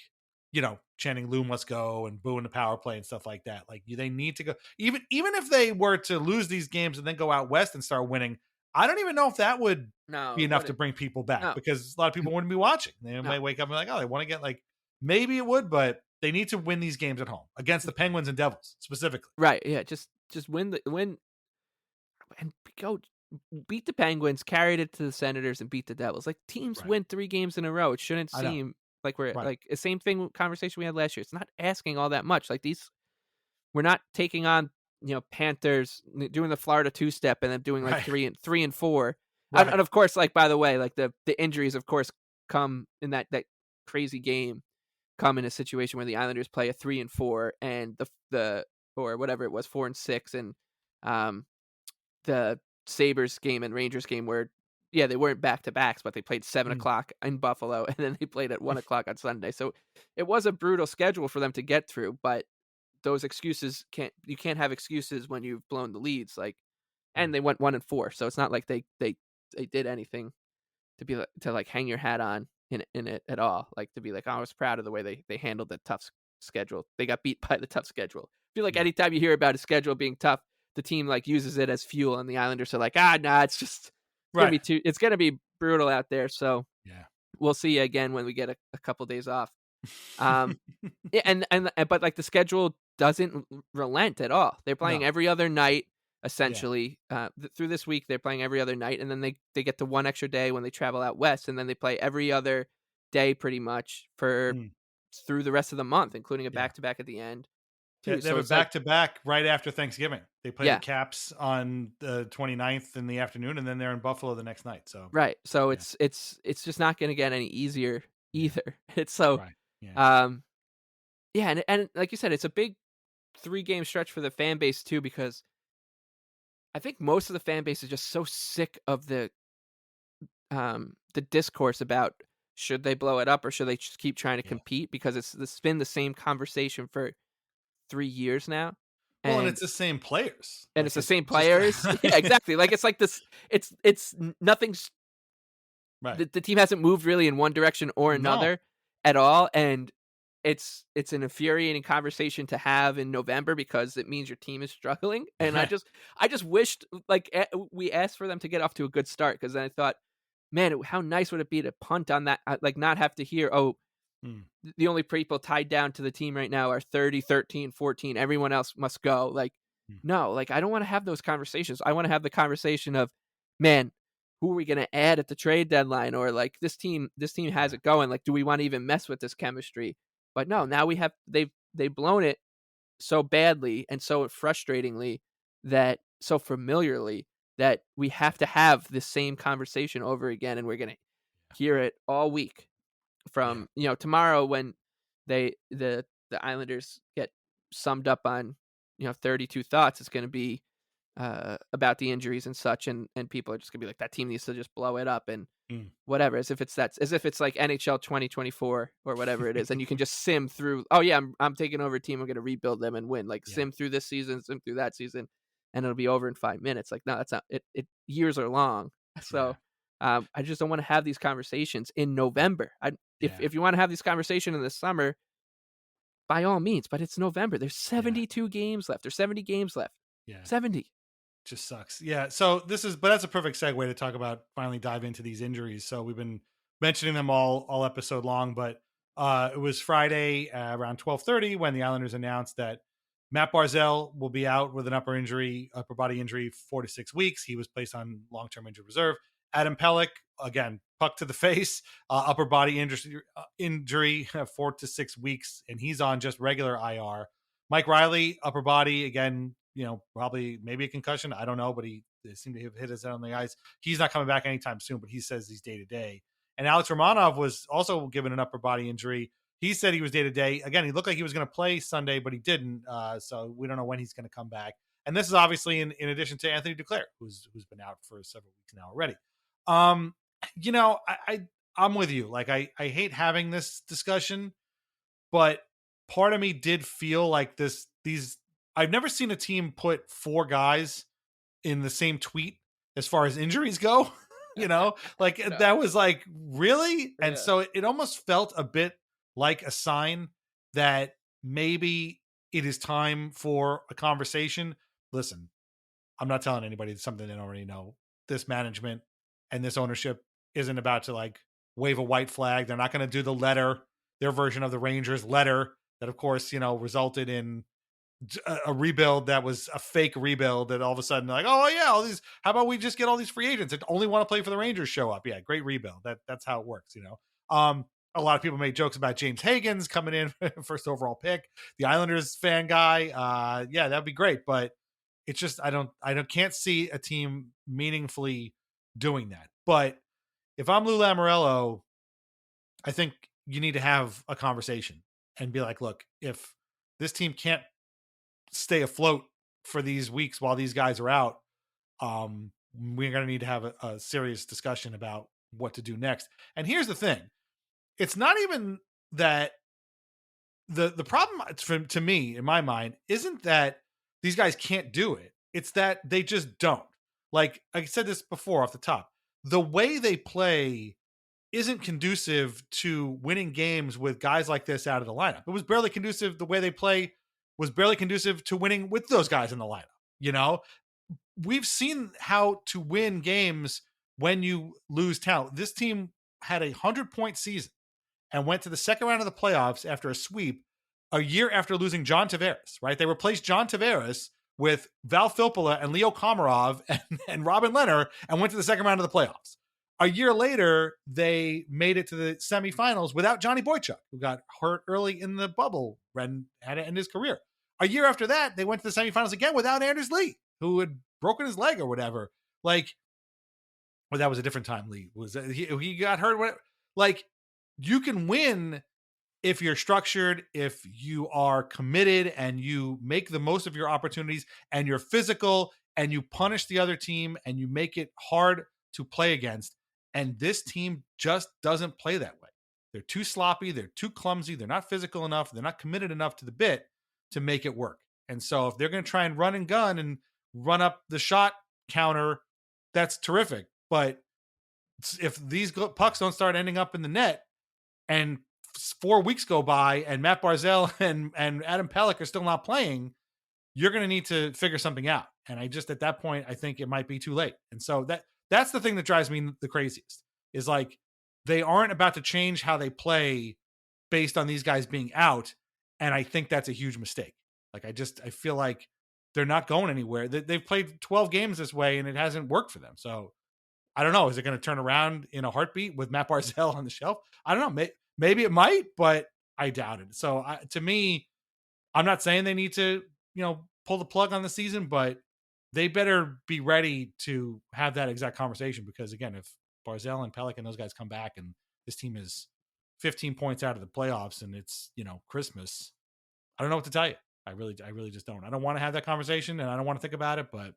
chanting "Loom, let's go" and booing the power play and stuff like that. Like they need to go. Even if they were to lose these games and then go out west and start winning, I don't even know if that would be enough to bring people back because a lot of people wouldn't be watching. They might wake up and be like, oh, they want to get like, maybe it would, but they need to win these games at home against the Penguins and Devils specifically. Right. Yeah. Just win and go beat the Penguins, carried it to the Senators, and beat the Devils. Like teams win 3 games in a row. It shouldn't seem like we're like the same thing conversation we had last year. It's not asking all that much. Like we're not taking on Panthers doing the Florida 2-step and then doing like 3 and 4. Right. And of course, like by the way, like the injuries of course come in that crazy game. Come in a situation where the Islanders play a 3 and 4 and the or whatever it was 4 and 6 and the Sabres game and Rangers game where they weren't back to backs, but they played 7 o'clock in Buffalo and then they played at 1 o'clock on Sunday. So it was a brutal schedule for them to get through, but those excuses you can't have excuses when you've blown the leads. Like, and they went 1 and 4. So it's not like they did anything to hang your hat on in it at all. Like to be like, oh, I was proud of the way they handled the tough schedule. They got beat by the tough schedule. I feel like anytime you hear about a schedule being tough, the team like uses it as fuel, and the Islanders are like, nah, it's gonna be brutal out there. So Yeah. we'll see you again when we get a couple days off. Yeah, but like the schedule doesn't relent at all. They're playing No. every other night essentially. Through this week, they're playing every other night, and then they get the one extra day when they travel out west, and then they play every other day pretty much for through the rest of the month, including a back to back at the end. They have a back-to-back right after Thanksgiving. They play the Caps on the 29th in the afternoon, and then they're in Buffalo the next night. So right, so it's just not going to get any easier either. It's so, right. and like you said, it's a big 3-game stretch for the fan base too, because I think most of the fan base is just so sick of the discourse about should they blow it up or should they just keep trying to compete, because it's been the same conversation for 3 years now. And it's the same players. And it's the same players. Yeah, exactly. Like it's like this. It's nothing's. Right. The team hasn't moved really in one direction or another at all, and it's an infuriating conversation to have in November because it means your team is struggling. And I just wished like we asked for them to get off to a good start, because then I thought, man, how nice would it be to punt on that? Like not have to hear, the only people tied down to the team right now are 30, 13, 14. Everyone else must go. Like, no, like I don't want to have those conversations. I want to have the conversation of, man, who are we going to add at the trade deadline? Or like this team has it going. Like, do we want to even mess with this chemistry? But no, now they've blown it so badly and so frustratingly, that so familiarly, that we have to have the same conversation over again. And we're going to hear it all week. From tomorrow when the Islanders get summed up on 32 thoughts, it's going to be about the injuries and such, and people are just gonna be like, that team needs to just blow it up and whatever, as if it's like NHL 2024 or whatever it is, and you can just sim through. Oh yeah, I'm taking over a team. I'm going to rebuild them and win. Like sim through this season, sim through that season, and it'll be over in 5 minutes. Like no, that's not it. Years are long, so. I just don't want to have these conversations in November. If you want to have this conversation in the summer, by all means, but it's November. There's 72 games left. There's 70 games left. Yeah. 70. Just sucks. Yeah. So that's a perfect segue to talk about, finally dive into these injuries. So we've been mentioning them all episode long, but it was Friday around 12:30 when the Islanders announced that Mat Barzal will be out with an upper body injury, 4 to 6 weeks. He was placed on long-term injured reserve. Adam Pelech, again, puck to the face, upper body injury, 4 to 6 weeks, and he's on just regular IR. Mike Reilly, upper body, again, probably maybe a concussion. I don't know, but he seemed to have hit his head on the ice. He's not coming back anytime soon, but he says he's day-to-day. And Alex Romanov was also given an upper body injury. He said he was day-to-day. Again, he looked like he was going to play Sunday, but he didn't. So we don't know when he's going to come back. And this is obviously in addition to Anthony Duclair, who's been out for several weeks now already. I'm with you. Like I hate having this discussion, but part of me did feel like these I've never seen a team put 4 guys in the same tweet as far as injuries go. That was like, really? And so it almost felt a bit like a sign that maybe it is time for a conversation. Listen, I'm not telling anybody something they don't already know. This management and this ownership isn't about to like wave a white flag. They're not going to do their version of the Rangers letter that, of course, resulted in a rebuild that was a fake rebuild that all of a sudden like, oh yeah, how about we just get all these free agents that only want to play for the Rangers show up? Yeah. Great rebuild. That's how it works. A lot of people made jokes about James Hagen's coming in first overall pick, the Islanders fan guy. Yeah, that'd be great. But it's just, I can't see a team meaningfully doing that. But if I'm Lou Lamoriello, I think you need to have a conversation and be like, look, if this team can't stay afloat for these weeks while these guys are out, we're going to need to have a serious discussion about what to do next. And here's the thing. It's not even that the problem to me, in my mind, isn't that these guys can't do it. It's that they just don't. Like I said this before off the top, the way they play isn't conducive to winning games with guys like this out of the lineup. It was barely conducive. The way they play was barely conducive to winning with those guys in the lineup. You know, we've seen how to win games when you lose talent. This team had 100-point season and went to the second round of the playoffs after a sweep a year after losing John Tavares, right? They replaced John Tavares with Val Filppula and Leo Komarov and Robin Lehner and went to the second round of the playoffs. A year later, they made it to the semifinals without Johnny Boychuk, who got hurt early in the bubble and had to end his career. A year after that, they went to the semifinals again without Anders Lee, who had broken his leg or whatever. Like, well, that was a different time. Lee was he got hurt. Whatever. Like, you can win if you're structured, if you are committed, and you make the most of your opportunities, and you're physical, and you punish the other team, and you make it hard to play against. And this team just doesn't play that way. They're too sloppy. They're too clumsy. They're not physical enough. They're not committed enough to the bit to make it work. And so if they're going to try and run and gun and run up the shot counter, that's terrific. But if these pucks don't start ending up in the net and 4 weeks go by and Mat Barzal and Adam Pelech are still not playing, you're going to need to figure something out. And I just, at that point, I think it might be too late. And so that's the thing that drives me the craziest, is like, they aren't about to change how they play based on these guys being out. And I think that's a huge mistake. Like, I feel like they're not going anywhere. They've played 12 games this way and it hasn't worked for them. So I don't know. Is it going to turn around in a heartbeat with Mat Barzal on the shelf? I don't know. Maybe it might, but I doubt it. So to me, I'm not saying they need to, pull the plug on the season, but they better be ready to have that exact conversation, because again, if Barzal and Pelech and those guys come back and this team is 15 points out of the playoffs and it's, Christmas, I don't know what to tell you. I really just don't. I don't want to have that conversation and I don't want to think about it, but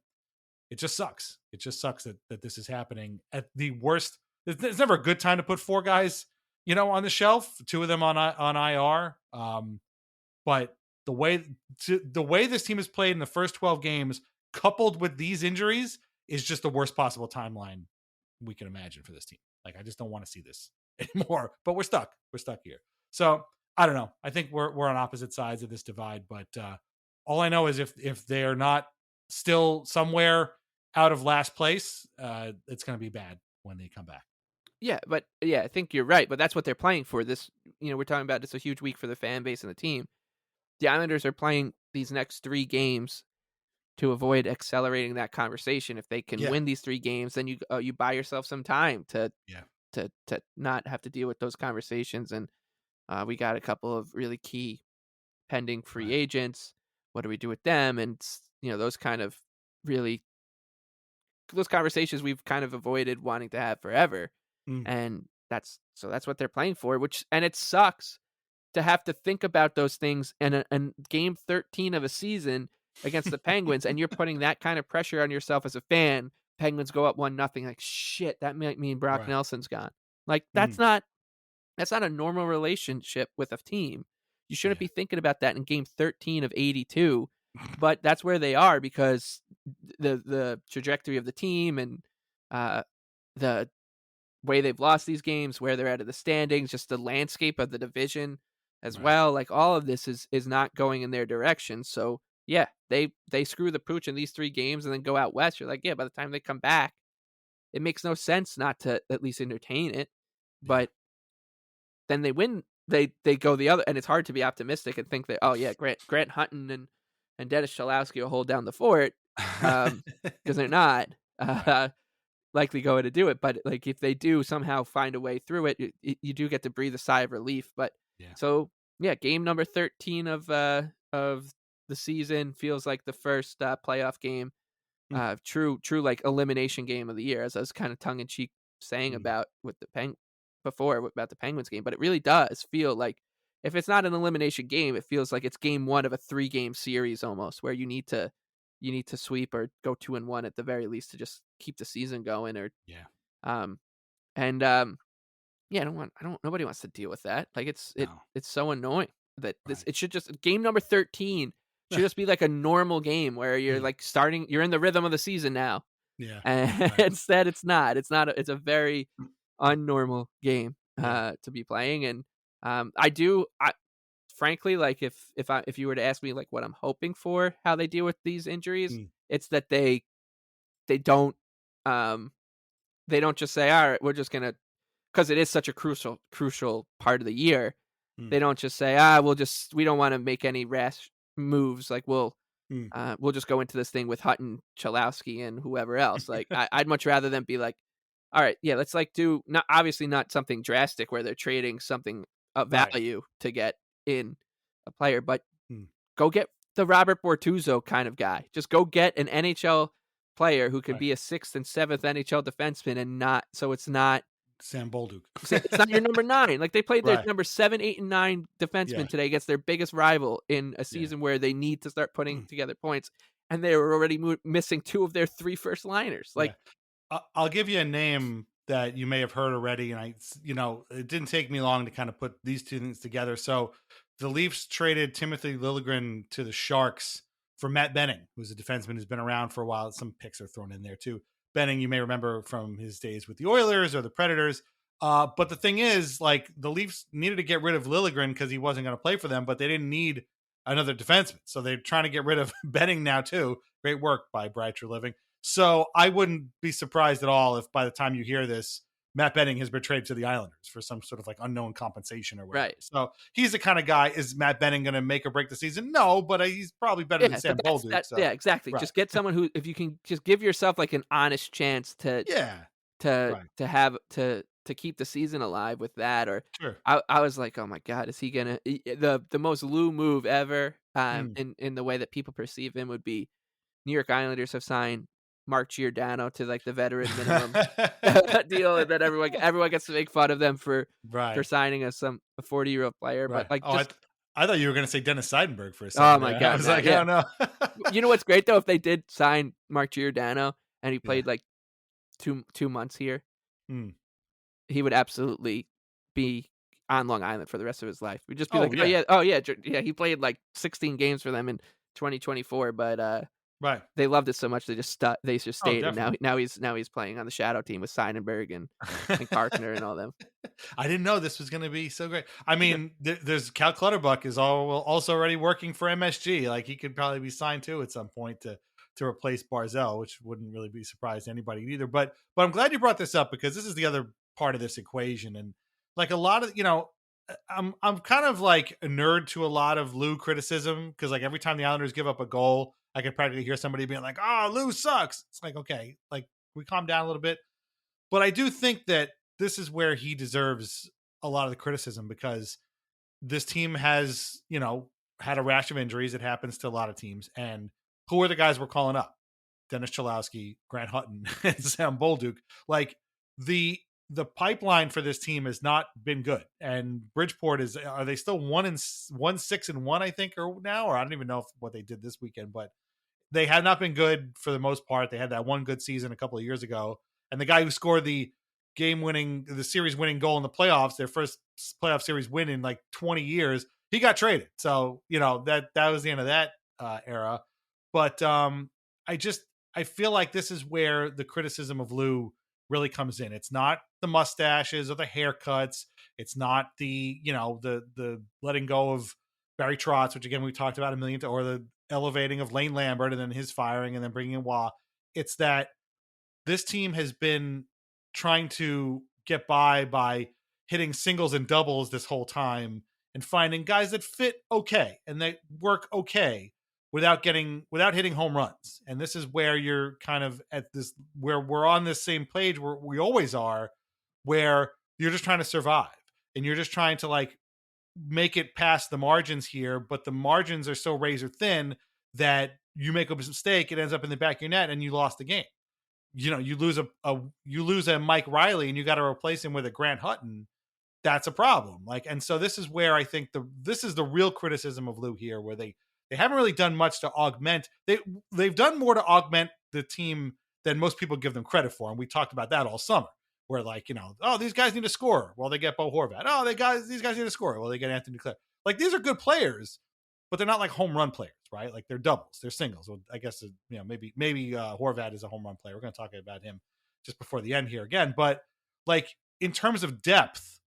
it just sucks. It just sucks that this is happening at the worst. It's never a good time to put 4 guys, on the shelf, 2 of them on IR. But the way this team has played in the first 12 games, coupled with these injuries, is just the worst possible timeline we can imagine for this team. Like, I just don't want to see this anymore, but we're stuck here. So I don't know. I think we're on opposite sides of this divide, but all I know is if they are not still somewhere out of last place, it's going to be bad when they come back. Yeah, but I think you're right. But that's what they're playing for. This, we're talking about, it's a huge week for the fan base and the team. The Islanders are playing these next 3 games to avoid accelerating that conversation. If they can win these 3 games, then you buy yourself some time to not have to deal with those conversations. And we got a couple of really key pending free agents. What do we do with them? And those kind of those conversations we've kind of avoided wanting to have forever. And that's what they're playing for. And it sucks to have to think about those things in game 13 of a season against the Penguins, and you're putting that kind of pressure on yourself as a fan. Penguins go up 1-0, like, shit, that might mean Brock Nelson's gone. Like, that's not a normal relationship with a team. You shouldn't be thinking about that in game 13 of 82, but that's where they are, because the trajectory of the team and the way they've lost these games, where they're at of the standings, just the landscape of the division as well. Like, all of this is not going in their direction. So yeah, they screw the pooch in these 3 games and then go out west. You're like, yeah, by the time they come back, it makes no sense not to at least entertain it. But then they win. They go the other, and it's hard to be optimistic and think that, oh yeah, Grant Hutton and Dennis Cholowski will hold down the fort, because they're not likely going to do it. But like, if they do somehow find a way through it, you do get to breathe a sigh of relief. But so yeah, game number 13 of the season feels like the first playoff game, true like elimination game of the year, as I was kind of tongue in cheek saying about with the about the Penguins game. But it really does feel like, if it's not an elimination game, it feels like it's game 1 of a 3-game series almost, where you need to sweep or go 2-1 at the very least to just keep the season going. Or nobody wants to deal with that. Like, it's so annoying that it should just, game number 13 should just be like a normal game where you're like you're in the rhythm of the season now. And instead it's not. It's a very unnormal game to be playing. And I frankly, like if you were to ask me like what I'm hoping for, how they deal with these injuries, it's that they don't just say, all right, we're just gonna, because it is such a crucial part of the year. They don't just say, we don't want to make any rash moves. Like we'll just go into this thing with Hutton, Chalowski, and whoever else. Like I'd much rather them be like, all right, yeah, let's like do not something drastic where they're trading something of value to get in a player, but go get the Robert Bortuzzo kind of guy. Just go get an NHL player who can be a 6th and 7th NHL defenseman, and not so it's not Sam Bolduc. it's not your number 9. Like they played their number 7, 8, and 9 defenseman today against their biggest rival in a season where they need to start putting together points, and they were already missing 2 of their 3 first liners. Like, I'll give you a name that you may have heard already, and it didn't take me long to kind of put these two things together. So the Leafs traded Timothy Liljegren to the Sharks for Matt Benning, who's a defenseman who's been around for a while. Some picks are thrown in there too. Benning, you may remember from his days with the Oilers or the Predators. But the thing is, like, the Leafs needed to get rid of Liljegren because he wasn't going to play for them, but they didn't need another defenseman. So they're trying to get rid of Benning now too. Great work by Brad Treliving. So I wouldn't be surprised at all if by the time you hear this, Matt Benning has been traded to the Islanders for some sort of like unknown compensation or whatever. Right. So he's the kind of guy. Is Matt Benning going to make or break the season? No, but he's probably better than Sam Bolduc. So. Yeah, exactly. Right. Just get someone who, if you can just give yourself like an honest chance to keep the season alive with that. Or I was like, oh my God, is he gonna the most Lou move ever? In the way that people perceive him would be New York Islanders have signed Mark Giordano to like the veteran minimum deal, and then everyone gets to make fun of them for signing a 40-year-old player. But like, I thought you were going to say Dennis Seidenberg for a second. Oh my God, I was like, oh no. You know what's great though? If they did sign Mark Giordano and he played like two months here, he would absolutely be on Long Island for the rest of his life. We'd just be he played like 16 games for them in 2024, but they loved it so much they just stayed, and now he's playing on the shadow team with Seidenberg and Karkner and all them. I didn't know this was going to be so great. I mean, there's Cal Clutterbuck is also already working for MSG. Like he could probably be signed too at some point to replace Barzal, which wouldn't really be a surprise to anybody either. But I'm glad you brought this up because this is the other part of this equation. And like a lot of, I'm kind of like a nerd to a lot of Lou criticism because like every time the Islanders give up a goal, I could practically hear somebody being like, "Oh, Lou sucks." It's like, okay, like we calm down a little bit. But I do think that this is where he deserves a lot of the criticism because this team has, had a rash of injuries. It happens to a lot of teams. And who are the guys we're calling up? Dennis Chalowski, Grant Hutton, and Sam Bolduc. Like the pipeline for this team has not been good. And Bridgeport are they still 1-6-1, I think, or now, or I don't even know what they did this weekend, but they have not been good for the most part. They had that one good season a couple of years ago. And the guy who scored the series winning goal in the playoffs, their first playoff series win in like 20 years, he got traded. So, that was the end of that era. But I feel like this is where the criticism of Lou really comes in. It's not the mustaches or the haircuts. It's not the letting go of Barry Trotz, which again, we talked about a million, or the elevating of Lane Lambert and then his firing and then bringing in Waugh. It's that this team has been trying to get by hitting singles and doubles this whole time and finding guys that fit okay and they work okay without hitting home runs. And this is where you're kind of at this, where we're on this same page where we always are, where you're just trying to survive and you're just trying to like make it past the margins here, but the margins are so razor thin that you make a mistake, it ends up in the back of your net and you lost the game. You lose a Mike Reilly and you got to replace him with a Grant Hutton. That's a problem. Like, and so this is where I think this is the real criticism of Lou here, where they haven't really done much to augment. They've done more to augment the team than most people give them credit for. And we talked about that all summer, where like, these guys need to score. Well, they get Bo Horvat. Oh, these guys need to score. Well, they get Anthony Clare. Like, these are good players, but they're not like home run players, right? Like they're doubles, they're singles. Well, I guess, maybe Horvat is a home run player. We're going to talk about him just before the end here again. But like, in terms of depth,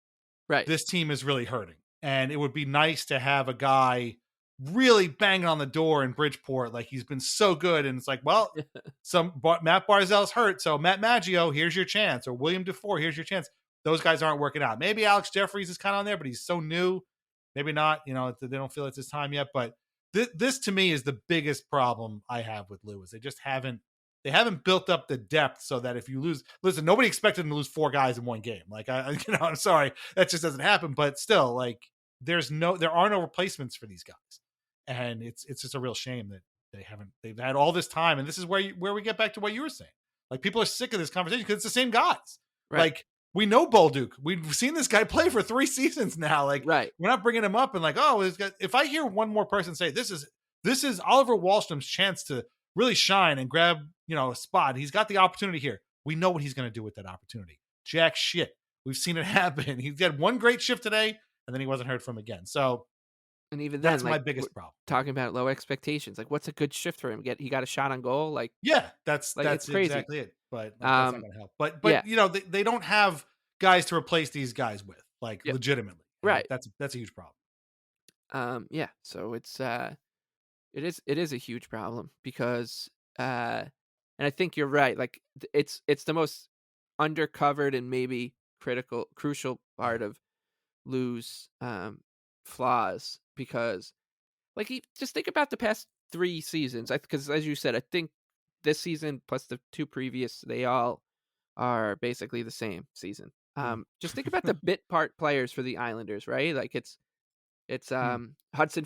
Right. this team is really hurting. And it would be nice to have a guy really banging on the door in Bridgeport. Like, he's been so good. And it's like, well, Mat Barzal's hurt. So Matt Maggio, here's your chance. Or William DeFore, here's your chance. Those guys aren't working out. Maybe Alex Jeffries is kind of on there, but he's so new. Maybe not. You know, they don't feel it's his time yet. But this to me is the biggest problem I have with Lou, is they just haven't built up the depth so that if you listen, nobody expected them to lose 4 guys in one game. Like, I'm sorry, that just doesn't happen. But still, like, there are no replacements for these guys, and it's just a real shame that they've had all this time. And this is where we get back to what you were saying. Like, people are sick of this conversation because it's the same guys. Right. Like, we know Bolduc. We've seen this guy play for 3 seasons now. Like, right. We're not bringing him up and like, oh, if I hear one more person say this is Oliver Wahlstrom's chance to really shine and grab, a spot. He's got the opportunity here. We know what he's going to do with that opportunity. Jack shit. We've seen it happen. He had one great shift today, and then he wasn't heard from again. So, and even that's then, my biggest problem. Talking about low expectations, like, what's a good shift for him? He got a shot on goal, like, yeah, that's it's crazy. Exactly it. But that's not going to help. But yeah. They don't have guys to replace these guys with, like, legitimately. Right. That's a huge problem. Yeah. So it's it is a huge problem because and I think you're right. Like, it's the most undercovered and maybe crucial part of Lou's flaws, because, like, just think about the past 3 seasons. Because, as you said, I think this season plus the 2 previous, they all are basically the same season. Just think about the bit part players for the Islanders, right? Like, it's Hudson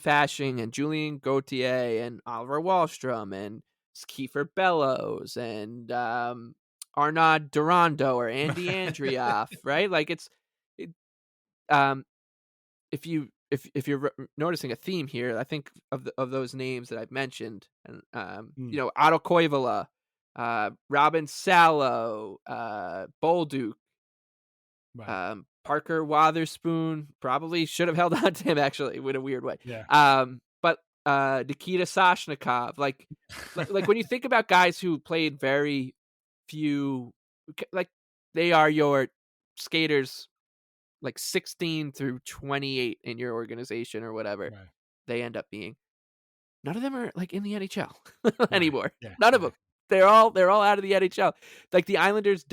Fasching and Julien Gauthier and Oliver Wahlstrom and Kiefer Bellows and Arnaud Durando or Andy Andrioff, right? Like, if you're noticing a theme here, I think of those names that I've mentioned, and Otto Koivula, Robin Salo, Bolduc, Right. Parker Wotherspoon, probably should have held on to him, actually, in a weird way. Yeah. But Nikita Soshnikov, like when you think about guys who played very few, like, they are your skaters, like 16 through 28 in your organization or whatever, Right. they end up being. None of them are, like, in the NHL anymore. Yeah. None of them. They're all out of the NHL. Like, the Islanders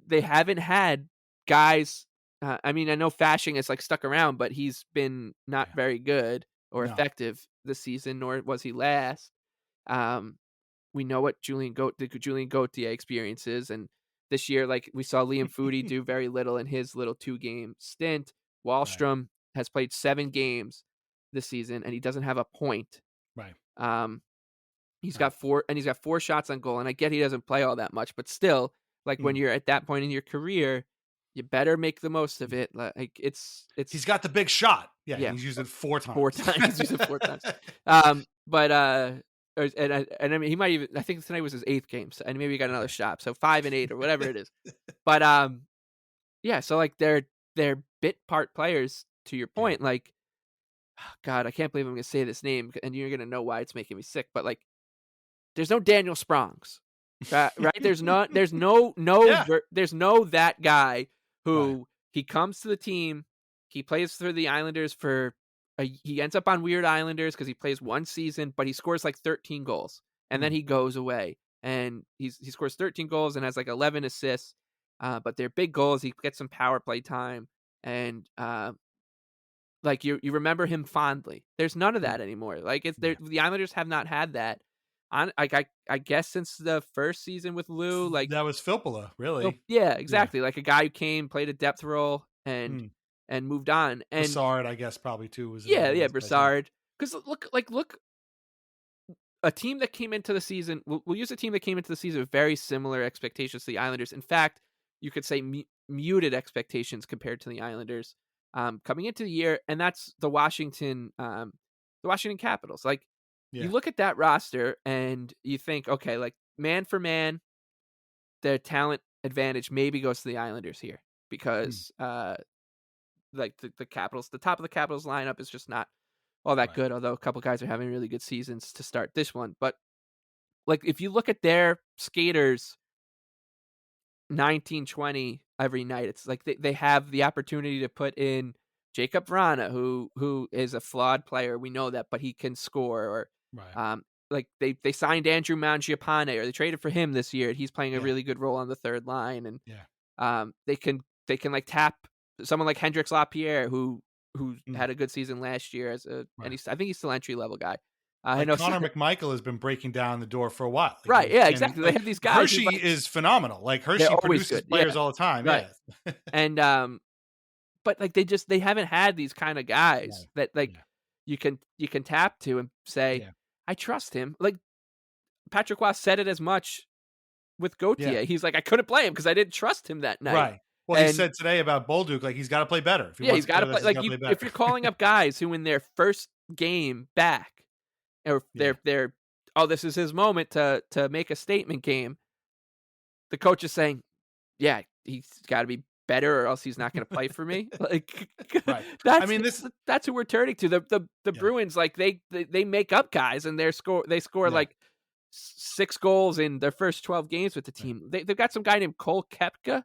they haven't had guys. I mean, I know Fasching is, like, stuck around, but he's been not very good or effective this season, nor was he last. We know what the Julien Gauthier experience is, and this year, like, we saw Liam Foudy do very little in his little 2-game stint. Wahlstrom has played 7 games this season, and he doesn't have a point. Right. He's got 4 shots on goal, and I get he doesn't play all that much, but still, like, when you're at that point in your career, you better make the most of it. Like, it's he's got the big shot. Yeah. He's used it 4 times. 4 times. He's used it 4 times. But I mean, he might even. I think tonight was his 8th game, so, and maybe he got another shot. So 5 and 8 or whatever it is. But yeah. So, like, they're bit part players. To your point, like, oh God, I can't believe I'm going to say this name, and you're going to know why it's making me sick. But, like, there's no Daniel Sprongs, right? There's no that guy who he comes to the team, he plays for the Islanders he ends up on Weird Islanders because he plays 1 season, but he scores like 13 goals, and then he goes away, and he scores 13 goals and has like 11 assists, but they're big goals. He gets some power play time, and like, you remember him fondly. There's none of that anymore. Like, the Islanders have not had that. I guess since the first season with Lou, like, that was Filppula, really. Yeah, exactly. Like, a guy who came, played a depth role, and moved on. And Brassard, I guess, probably too was. Brassard. Because look, a team that came into the season. We'll use a team that came into the season with very similar expectations to the Islanders. In fact, you could say muted expectations compared to the Islanders coming into the year, and that's the Washington Capitals. Like, you look at that roster and you think, okay, like, man for man, their talent advantage maybe goes to the Islanders here, because like, the Capitals, the top of the Capitals lineup is just not all that good, although a couple guys are having really good seasons to start this one. But, like, if you look at their skaters, 19-20 every night. It's like they have the opportunity to put in Jacob Vrana, who is a flawed player. We know that, but he can score. Or Right. like they signed Andrew Mangiapane, or they traded for him this year. He's playing a Yeah. really good role on the third line. And Yeah. they can like tap someone like Hendrix Lapierre, who had a good season last year and Right. I think he's still entry level guy. I Like know Connor McMichael has been breaking down the door for a while. Like, right, yeah, and, exactly. like, They have these guys. Hershey is phenomenal. Like Hershey They're always produces good, players yeah. all the time. Right. Yeah. And but like they haven't had these kind of guys that like you can tap to and say, I trust him. Like Patrick Roy said it as much with Gauthier. Yeah. He's like, I couldn't play him because I didn't trust him that night. Right. Well, he And- said today about Bolduc, like he's got to play better. If he Yeah, wants he's got to play. this, Like gotta play better. if you're calling up guys who in their first game back, or they're oh, this is his moment to make a statement game. The coach is saying, yeah, he's got to be better, or else he's not going to play for me. Like, Right. that's I mean, that's who we're turning to. The Bruins, like they make up guys, and they score like 6 goals in their first 12 games with the team. They've got some guy named Cole Koepka,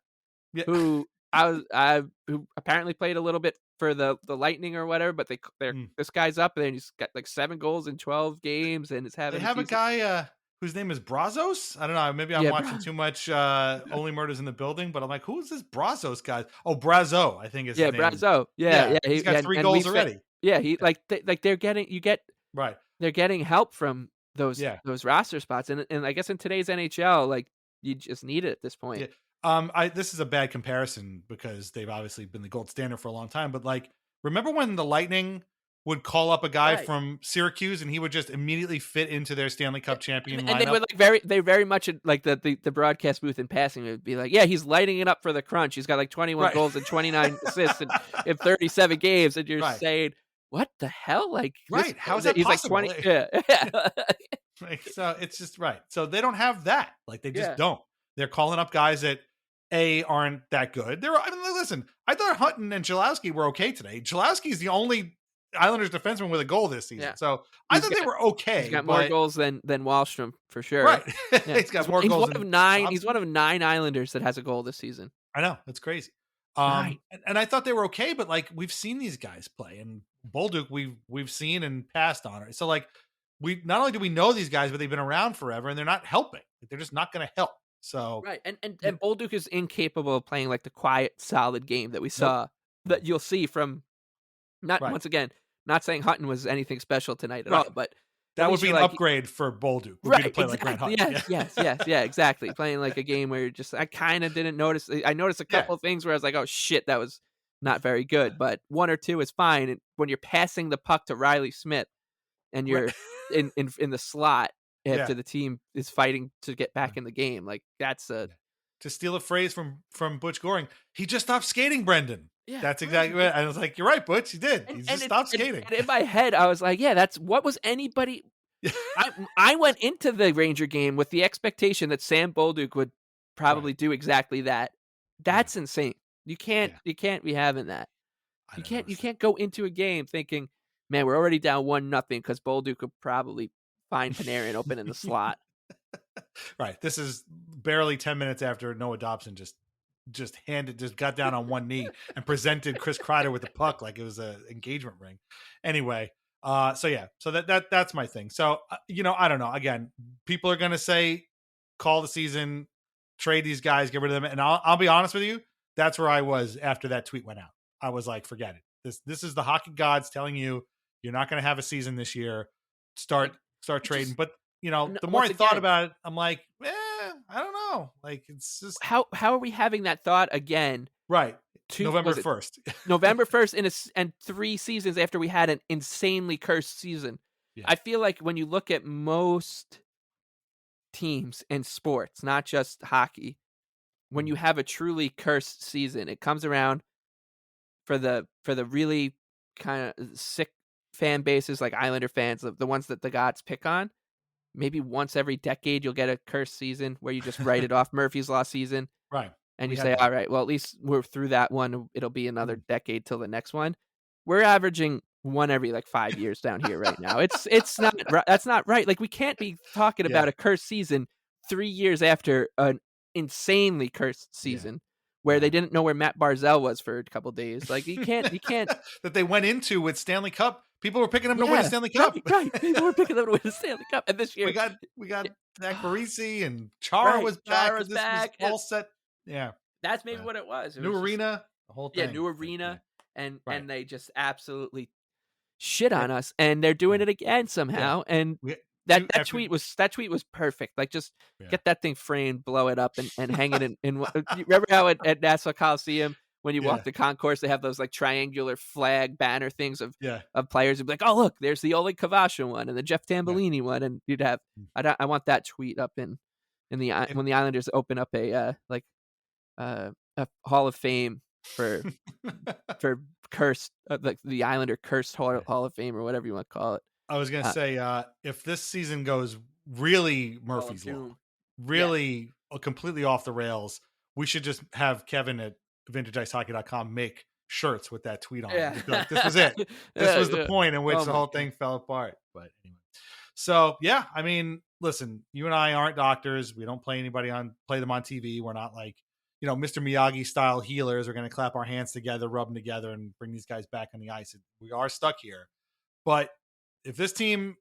who who apparently played a little bit for the Lightning or whatever, but this guy's up and he's got like 7 goals in 12 games and is having. They have a guy whose name is Brazos. I don't know. Maybe I'm watching too much Only Murders in the Building, but I'm like, who is this Brazos guy? Oh, Brazo, I think is his name. Brazo. Yeah. He's got 3 goals already. He they're getting right. They're getting help from those roster spots, and I guess in today's NHL, like you just need it at this point. Yeah. This is a bad comparison because they've obviously been the gold standard for a long time. But like, remember when the Lightning would call up a guy from Syracuse and he would just immediately fit into their Stanley Cup champion lineup? And they would like they very much like the broadcast booth in passing would be like, yeah, he's lighting it up for the Crunch. He's got like 21 goals and 29 assists in 37 games, and you're saying, what the hell? Like, how is that he's possible? Like 20. Like, so it's just right. So they don't have that. Like they just don't. They're calling up guys that aren't that good. Listen, I thought Hutton and Chalowski were okay today. Chalowski's the only Islanders defenseman with a goal this season. Yeah. So I thought they were okay. He's got more goals than Wahlstrom for sure. Right. He's got more goals. He's one of 9 Islanders that has a goal this season. I know. That's crazy. And I thought they were okay, but like we've seen these guys play, and Bolduc we've seen and passed on it. So like we not only do we know these guys, but they've been around forever and they're not helping. Like, they're just not going to help. So right. And Bolduc is incapable of playing like the quiet, solid game that we saw that you'll see from once again, not saying Hutton was anything special tonight at all, but that would be an upgrade for Bolduc. Would be to play like Grant Hutton. Yes, exactly. Playing like a game where you're just, I kind of didn't notice. I noticed a couple of things where I was like, oh shit, that was not very good. But 1 or 2 is fine. And when you're passing the puck to Riley Smith and you're in the slot after the team is fighting to get back in the game, like that's a. To steal a phrase from Butch Goring, he just stopped skating, Brendan. Yeah, that's exactly right. I was like, you're right, Butch. He did. He just stopped skating. And in my head, I was like, yeah, that's what was anybody. I went into the Ranger game with the expectation that Sam Bolduc would probably do exactly that. That's insane. You can't be having that. You can't go into a game thinking, man, we're already down 1-0 because Bolduc could probably find Panarin open in the slot. Right. This is barely 10 minutes after Noah Dobson just got down on one knee and presented Chris Kreider with the puck like it was an engagement ring. Anyway, so that's my thing. So, I don't know. Again, people are going to say, call the season, trade these guys, get rid of them. And I'll be honest with you. That's where I was after that tweet went out. I was like, forget it. This is the hockey gods telling you, you're not going to have a season this year. Start trading. But the more I thought about it, I'm like, I don't know. Like, it's just how are we having that thought again? Right. November 1st. November 1st and 3 seasons after we had an insanely cursed season. Yeah. I feel like when you look at most teams in sports, not just hockey, when you have a truly cursed season, it comes around for the really kind of sick fan bases like Islander fans, the ones that the gods pick on. Maybe once every decade, you'll get a cursed season where you just write it off. Murphy's Law season. Right. And you say, all right, well, at least we're through that one. It'll be another decade till the next one. We're averaging 1 every 5 years down here right now. It's not, that's not right. Like, we can't be talking about a cursed season 3 years after an insanely cursed season where they didn't know where Mat Barzal was for a couple days. Like you can't that they went into with Stanley Cup. People were picking him to win a Stanley Cup. Right. People were picking them to win a Stanley Cup. And this year we got Zach Parisi and Chara was back. Chara's This back. was all set. Yeah. That's maybe what it was. New arena, the whole thing. Yeah, new arena. And they just absolutely shit on us. And they're doing it again somehow. And that tweet was perfect. Like just get that thing framed, blow it up, and hang it in. Remember how at Nassau Coliseum when you walk the concourse, they have those like triangular flag banner things of players. You'd be like, oh look, there's the Oleg Kavasha one and the Jeff Tambellini one, and you'd have. I want that tweet up in the when the Islanders open up a Hall of Fame for cursed like the Islander cursed Hall of Fame or whatever you want to call it. I was gonna say if this season goes really Murphy's Law, really completely off the rails, we should just have Kevin at vintageIceHockey.com make shirts with that tweet on it. Like, this was it. This was the point in which the whole thing fell apart. But anyway, so I mean, listen, you and I aren't doctors. We don't play them on TV. We're not like Mr. Miyagi style healers. We're going to clap our hands together, rub them together, and bring these guys back on the ice. We are stuck here, but if this team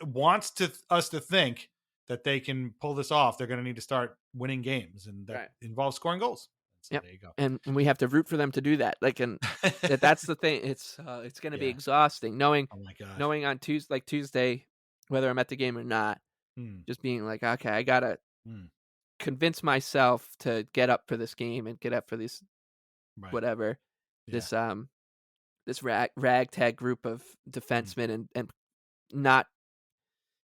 wants us to think that they can pull this off, they're going to need to start winning games, and that involves scoring goals. So there you go. And we have to root for them to do that. Like, and that's the thing. It's going to be exhausting knowing on Tuesday, whether I'm at the game or not, just being like, okay, I gotta convince myself to get up for this game and get up for this whatever this ragtag group of defensemen and not,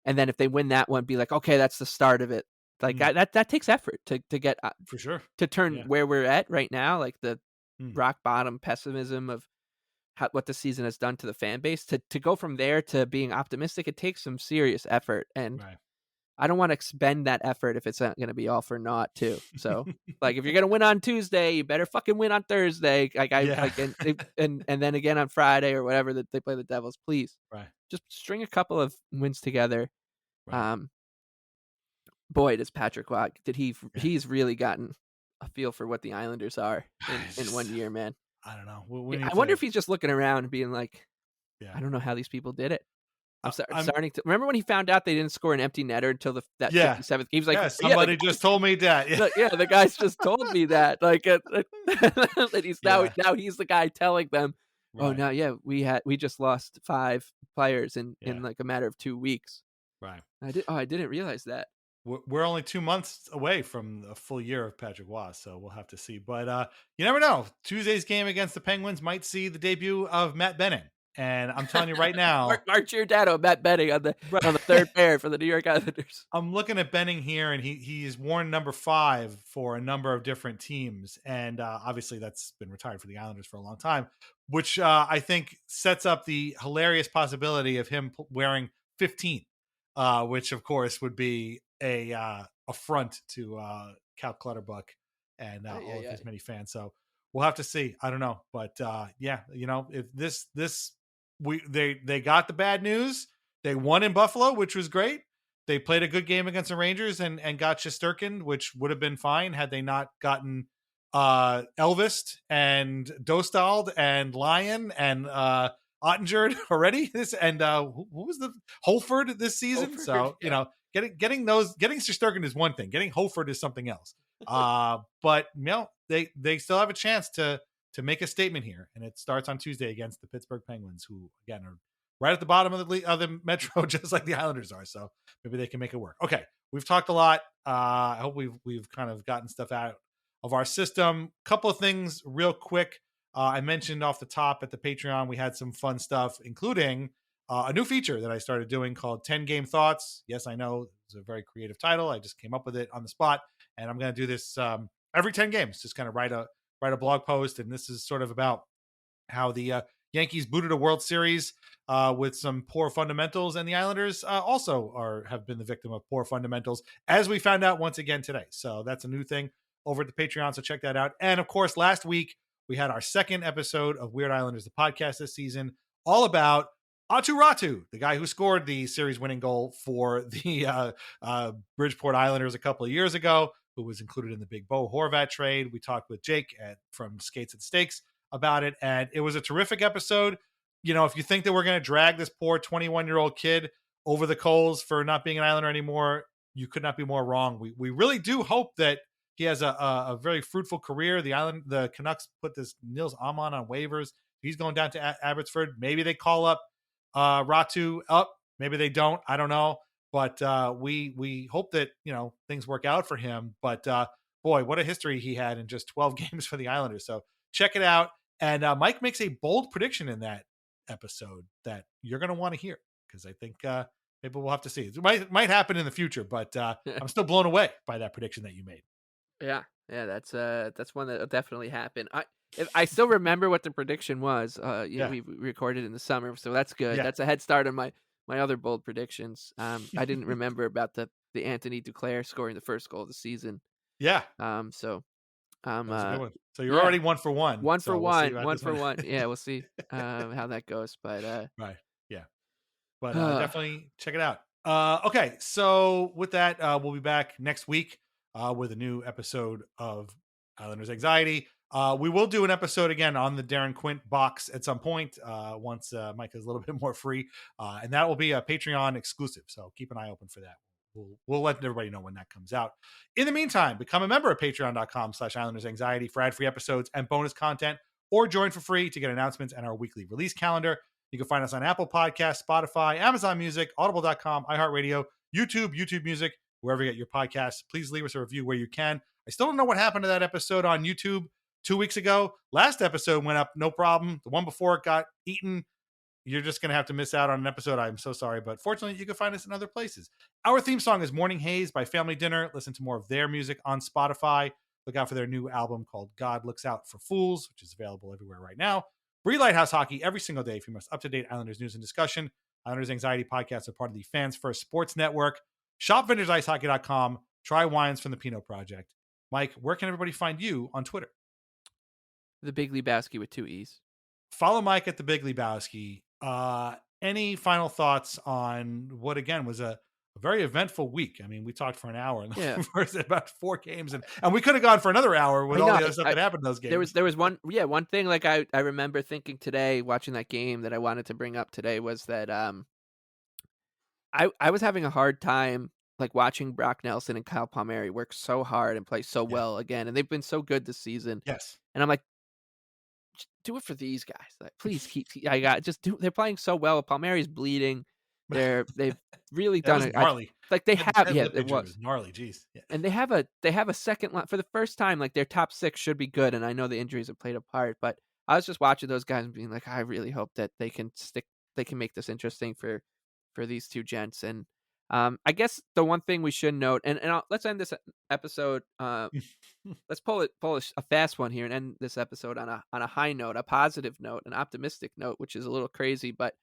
and then if they win that one, be like, okay, that's the start of it. Like that takes effort to get for sure to turn where we're at right now, like the rock bottom pessimism of what the season has done to the fan base. To go from there to being optimistic, it takes some serious effort, and I don't want to expend that effort if it's not going to be all for naught too. So like if you're going to win on Tuesday, you better fucking win on Thursday. And then again on Friday or whatever that they play the Devils, please. Just string a couple of wins together. Boy, does Patrick Watt, he's really gotten a feel for what the Islanders are in 1 year, man. I don't know. I wonder if he's just looking around and being like, I don't know how these people did it. I'm starting to remember when he found out they didn't score an empty netter until that 57th game. He was like, somebody just told me that. The guys just told me that. Like, that he's now he's the guy telling them, oh no, we just lost 5 players in like a matter of 2 weeks. Right. I didn't realize that. We're only 2 months away from a full year of Patrick Waugh, so we'll have to see. But you never know. Tuesday's game against the Penguins might see the debut of Matt Benning. And I'm telling you right now, Mark Giordano, Matt Benning on the third pair for the New York Islanders. I'm looking at Benning here, and he's worn number 5 for a number of different teams, and obviously that's been retired for the Islanders for a long time, which I think sets up the hilarious possibility of him wearing 15, which of course would be a affront to Cal Clutterbuck and all of his many fans. So we'll have to see. I don't know, but if they got the bad news. They won in Buffalo, which was great. They played a good game against the Rangers and got Shesterkin, which would have been fine had they not gotten Elvis and Dostald and Lyon and Ottinger already. Who was the Holford this season? Getting Shesterkin is one thing. Getting Holford is something else. But they still have a chance to make a statement here, and it starts on Tuesday against the Pittsburgh Penguins, who again are right at the bottom of the Metro, just like the Islanders are. So maybe they can make it work. Okay, we've talked a lot. I hope we've kind of gotten stuff out of our system. Couple of things real quick. I mentioned off the top at the Patreon, we had some fun stuff, including a new feature that I started doing called 10 Game Thoughts. Yes, I know it's a very creative title. I just came up with it on the spot, and I'm going to do this every 10 games, just kind of write a blog post. And this is sort of about how the Yankees booted a World Series with some poor fundamentals, and the Islanders also have been the victim of poor fundamentals, as we found out once again today. So that's a new thing over at the Patreon, so check that out. And of course, last week we had our second episode of Weird Islanders, the podcast this season, all about Aatu Räty, the guy who scored the series-winning goal for the Bridgeport Islanders a couple of years ago, who was included in the big Bo Horvat trade. We talked with Jake from Skates and Stakes about it, and it was a terrific episode. If you think that we're going to drag this poor 21-year-old kid over the coals for not being an Islander anymore, you could not be more wrong. We really do hope that he has a very fruitful career. The Canucks put this Nils Aman on waivers. He's going down to Abbotsford. Maybe they call up Ratu up. Maybe they don't. I don't know. But we hope that things work out for him. But boy, what a history he had in just 12 games for the Islanders. So check it out. And Mike makes a bold prediction in that episode that you're going to want to hear, because I think maybe we'll have to see. It might happen in the future, but I'm still blown away by that prediction that you made. Yeah, that's one that'll definitely happen. I still remember what the prediction was. We recorded in the summer, so that's good. Yeah. That's a head start on my other bold predictions. I didn't remember about the Anthony Duclair scoring the first goal of the season. Yeah. So that was a good one. So you're already 1 for 1. One for one. One. Yeah, we'll see how that goes. But right. Yeah. But definitely check it out. Okay. So with that, we'll be back next week with a new episode of Islanders Anxiety. We will do an episode again on the Darren Quint box at some point once Mike is a little bit more free. And that will be a Patreon exclusive. So keep an eye open for that. We'll let everybody know when that comes out. In the meantime, become a member of patreon.com/Islanders Anxiety for ad-free episodes and bonus content, or join for free to get announcements and our weekly release calendar. You can find us on Apple Podcasts, Spotify, Amazon Music, Audible.com, iHeartRadio, YouTube Music, wherever you get your podcasts. Please leave us a review where you can. I still don't know what happened to that episode on YouTube 2 weeks ago. Last episode went up, no problem. The one before it got eaten. You're just going to have to miss out on an episode. I'm so sorry, but fortunately, you can find us in other places. Our theme song is Morning Haze by Family Dinner. Listen to more of their music on Spotify. Look out for their new album called God Looks Out for Fools, which is available everywhere right now. Read Lighthouse Hockey every single day for your most up-to-date Islanders news and discussion. Islanders Anxiety podcasts are part of the Fans First Sports Network. Shop VintageIceHockey.com. Try wines from the Pinot Project. Mike, where can everybody find you on Twitter? The Big Lebowski with 2 E's. Follow Mike at the Big Lebowski. Any final thoughts on what, again, was a very eventful week? I mean, we talked for an hour in the first about 4 games, and we could have gone for another hour with all the other stuff that happened in those games. There was one thing like I remember thinking today, watching that game, that I wanted to bring up today was that I was having a hard time like watching Brock Nelson and Kyle Palmieri work so hard and play so well again, and they've been so good this season. Yes, and I'm like, do it for these guys. Like, please they're playing so well. Palmieri's bleeding. They've really done it. Gnarly. Like they have, it was gnarly. Geez, and they have a second line for the first time. Like their top 6 should be good. And I know the injuries have played a part, but I was just watching those guys and being like, I really hope that they can make this interesting for these two gents. And I guess the one thing we should note, and let's end this episode. Let's pull a fast one here and end this episode on a high note, a positive note, an optimistic note, which is a little crazy. But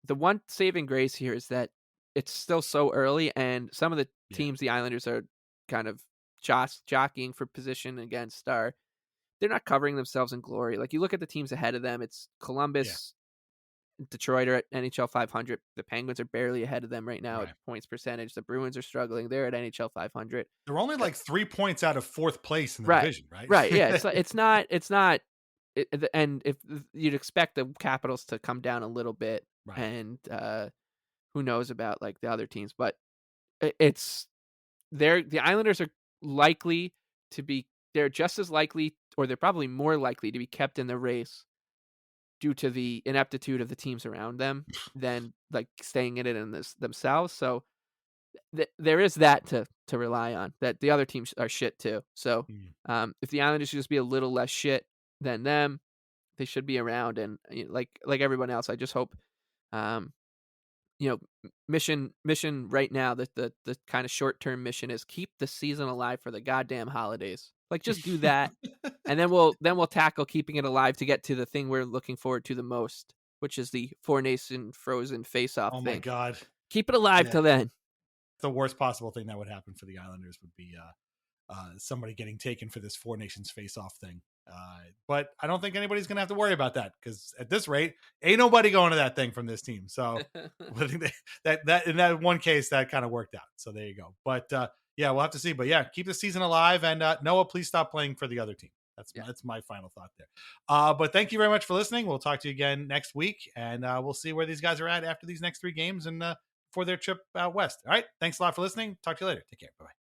the one saving grace here is that it's still so early, and some of the teams the Islanders are kind of jockeying for position against they're not covering themselves in glory. Like you look at the teams ahead of them, it's Columbus. Detroit are at NHL 500. The Penguins are barely ahead of them right now at points percentage. The Bruins are struggling. They're at NHL 500. They're only like 3 points out of 4th place in the division, right? Right. Yeah. It's not. And if you'd expect the Capitals to come down a little bit, and who knows about like the other teams, but the Islanders are likely to be. They're just as likely, or they're probably more likely to be kept in the race due to the ineptitude of the teams around them than like staying in it themselves. So there is that to rely on, that the other teams are shit too. So if the Islanders should just be a little less shit than them, they should be around. And like everyone else, I just hope, mission right now, that the kind of short-term mission is keep the season alive for the goddamn holidays. Like just do that. And then we'll tackle keeping it alive to get to the thing we're looking forward to the most, which is the Four Nation Frozen face-off thing. Oh my God. Keep it alive till then. The worst possible thing that would happen for the Islanders would be somebody getting taken for this Four Nations face-off thing. But I don't think anybody's going to have to worry about that, because at this rate, ain't nobody going to that thing from this team. So I think that in that one case, that kind of worked out. So there you go. But Yeah, we'll have to see. But yeah, keep the season alive. And Noah, please stop playing for the other team. Yeah. That's my final thought there. But thank you very much for listening. We'll talk to you again next week, and we'll see where these guys are at after these next 3 games and for their trip out west. All right. Thanks a lot for listening. Talk to you later. Take care. Bye-bye.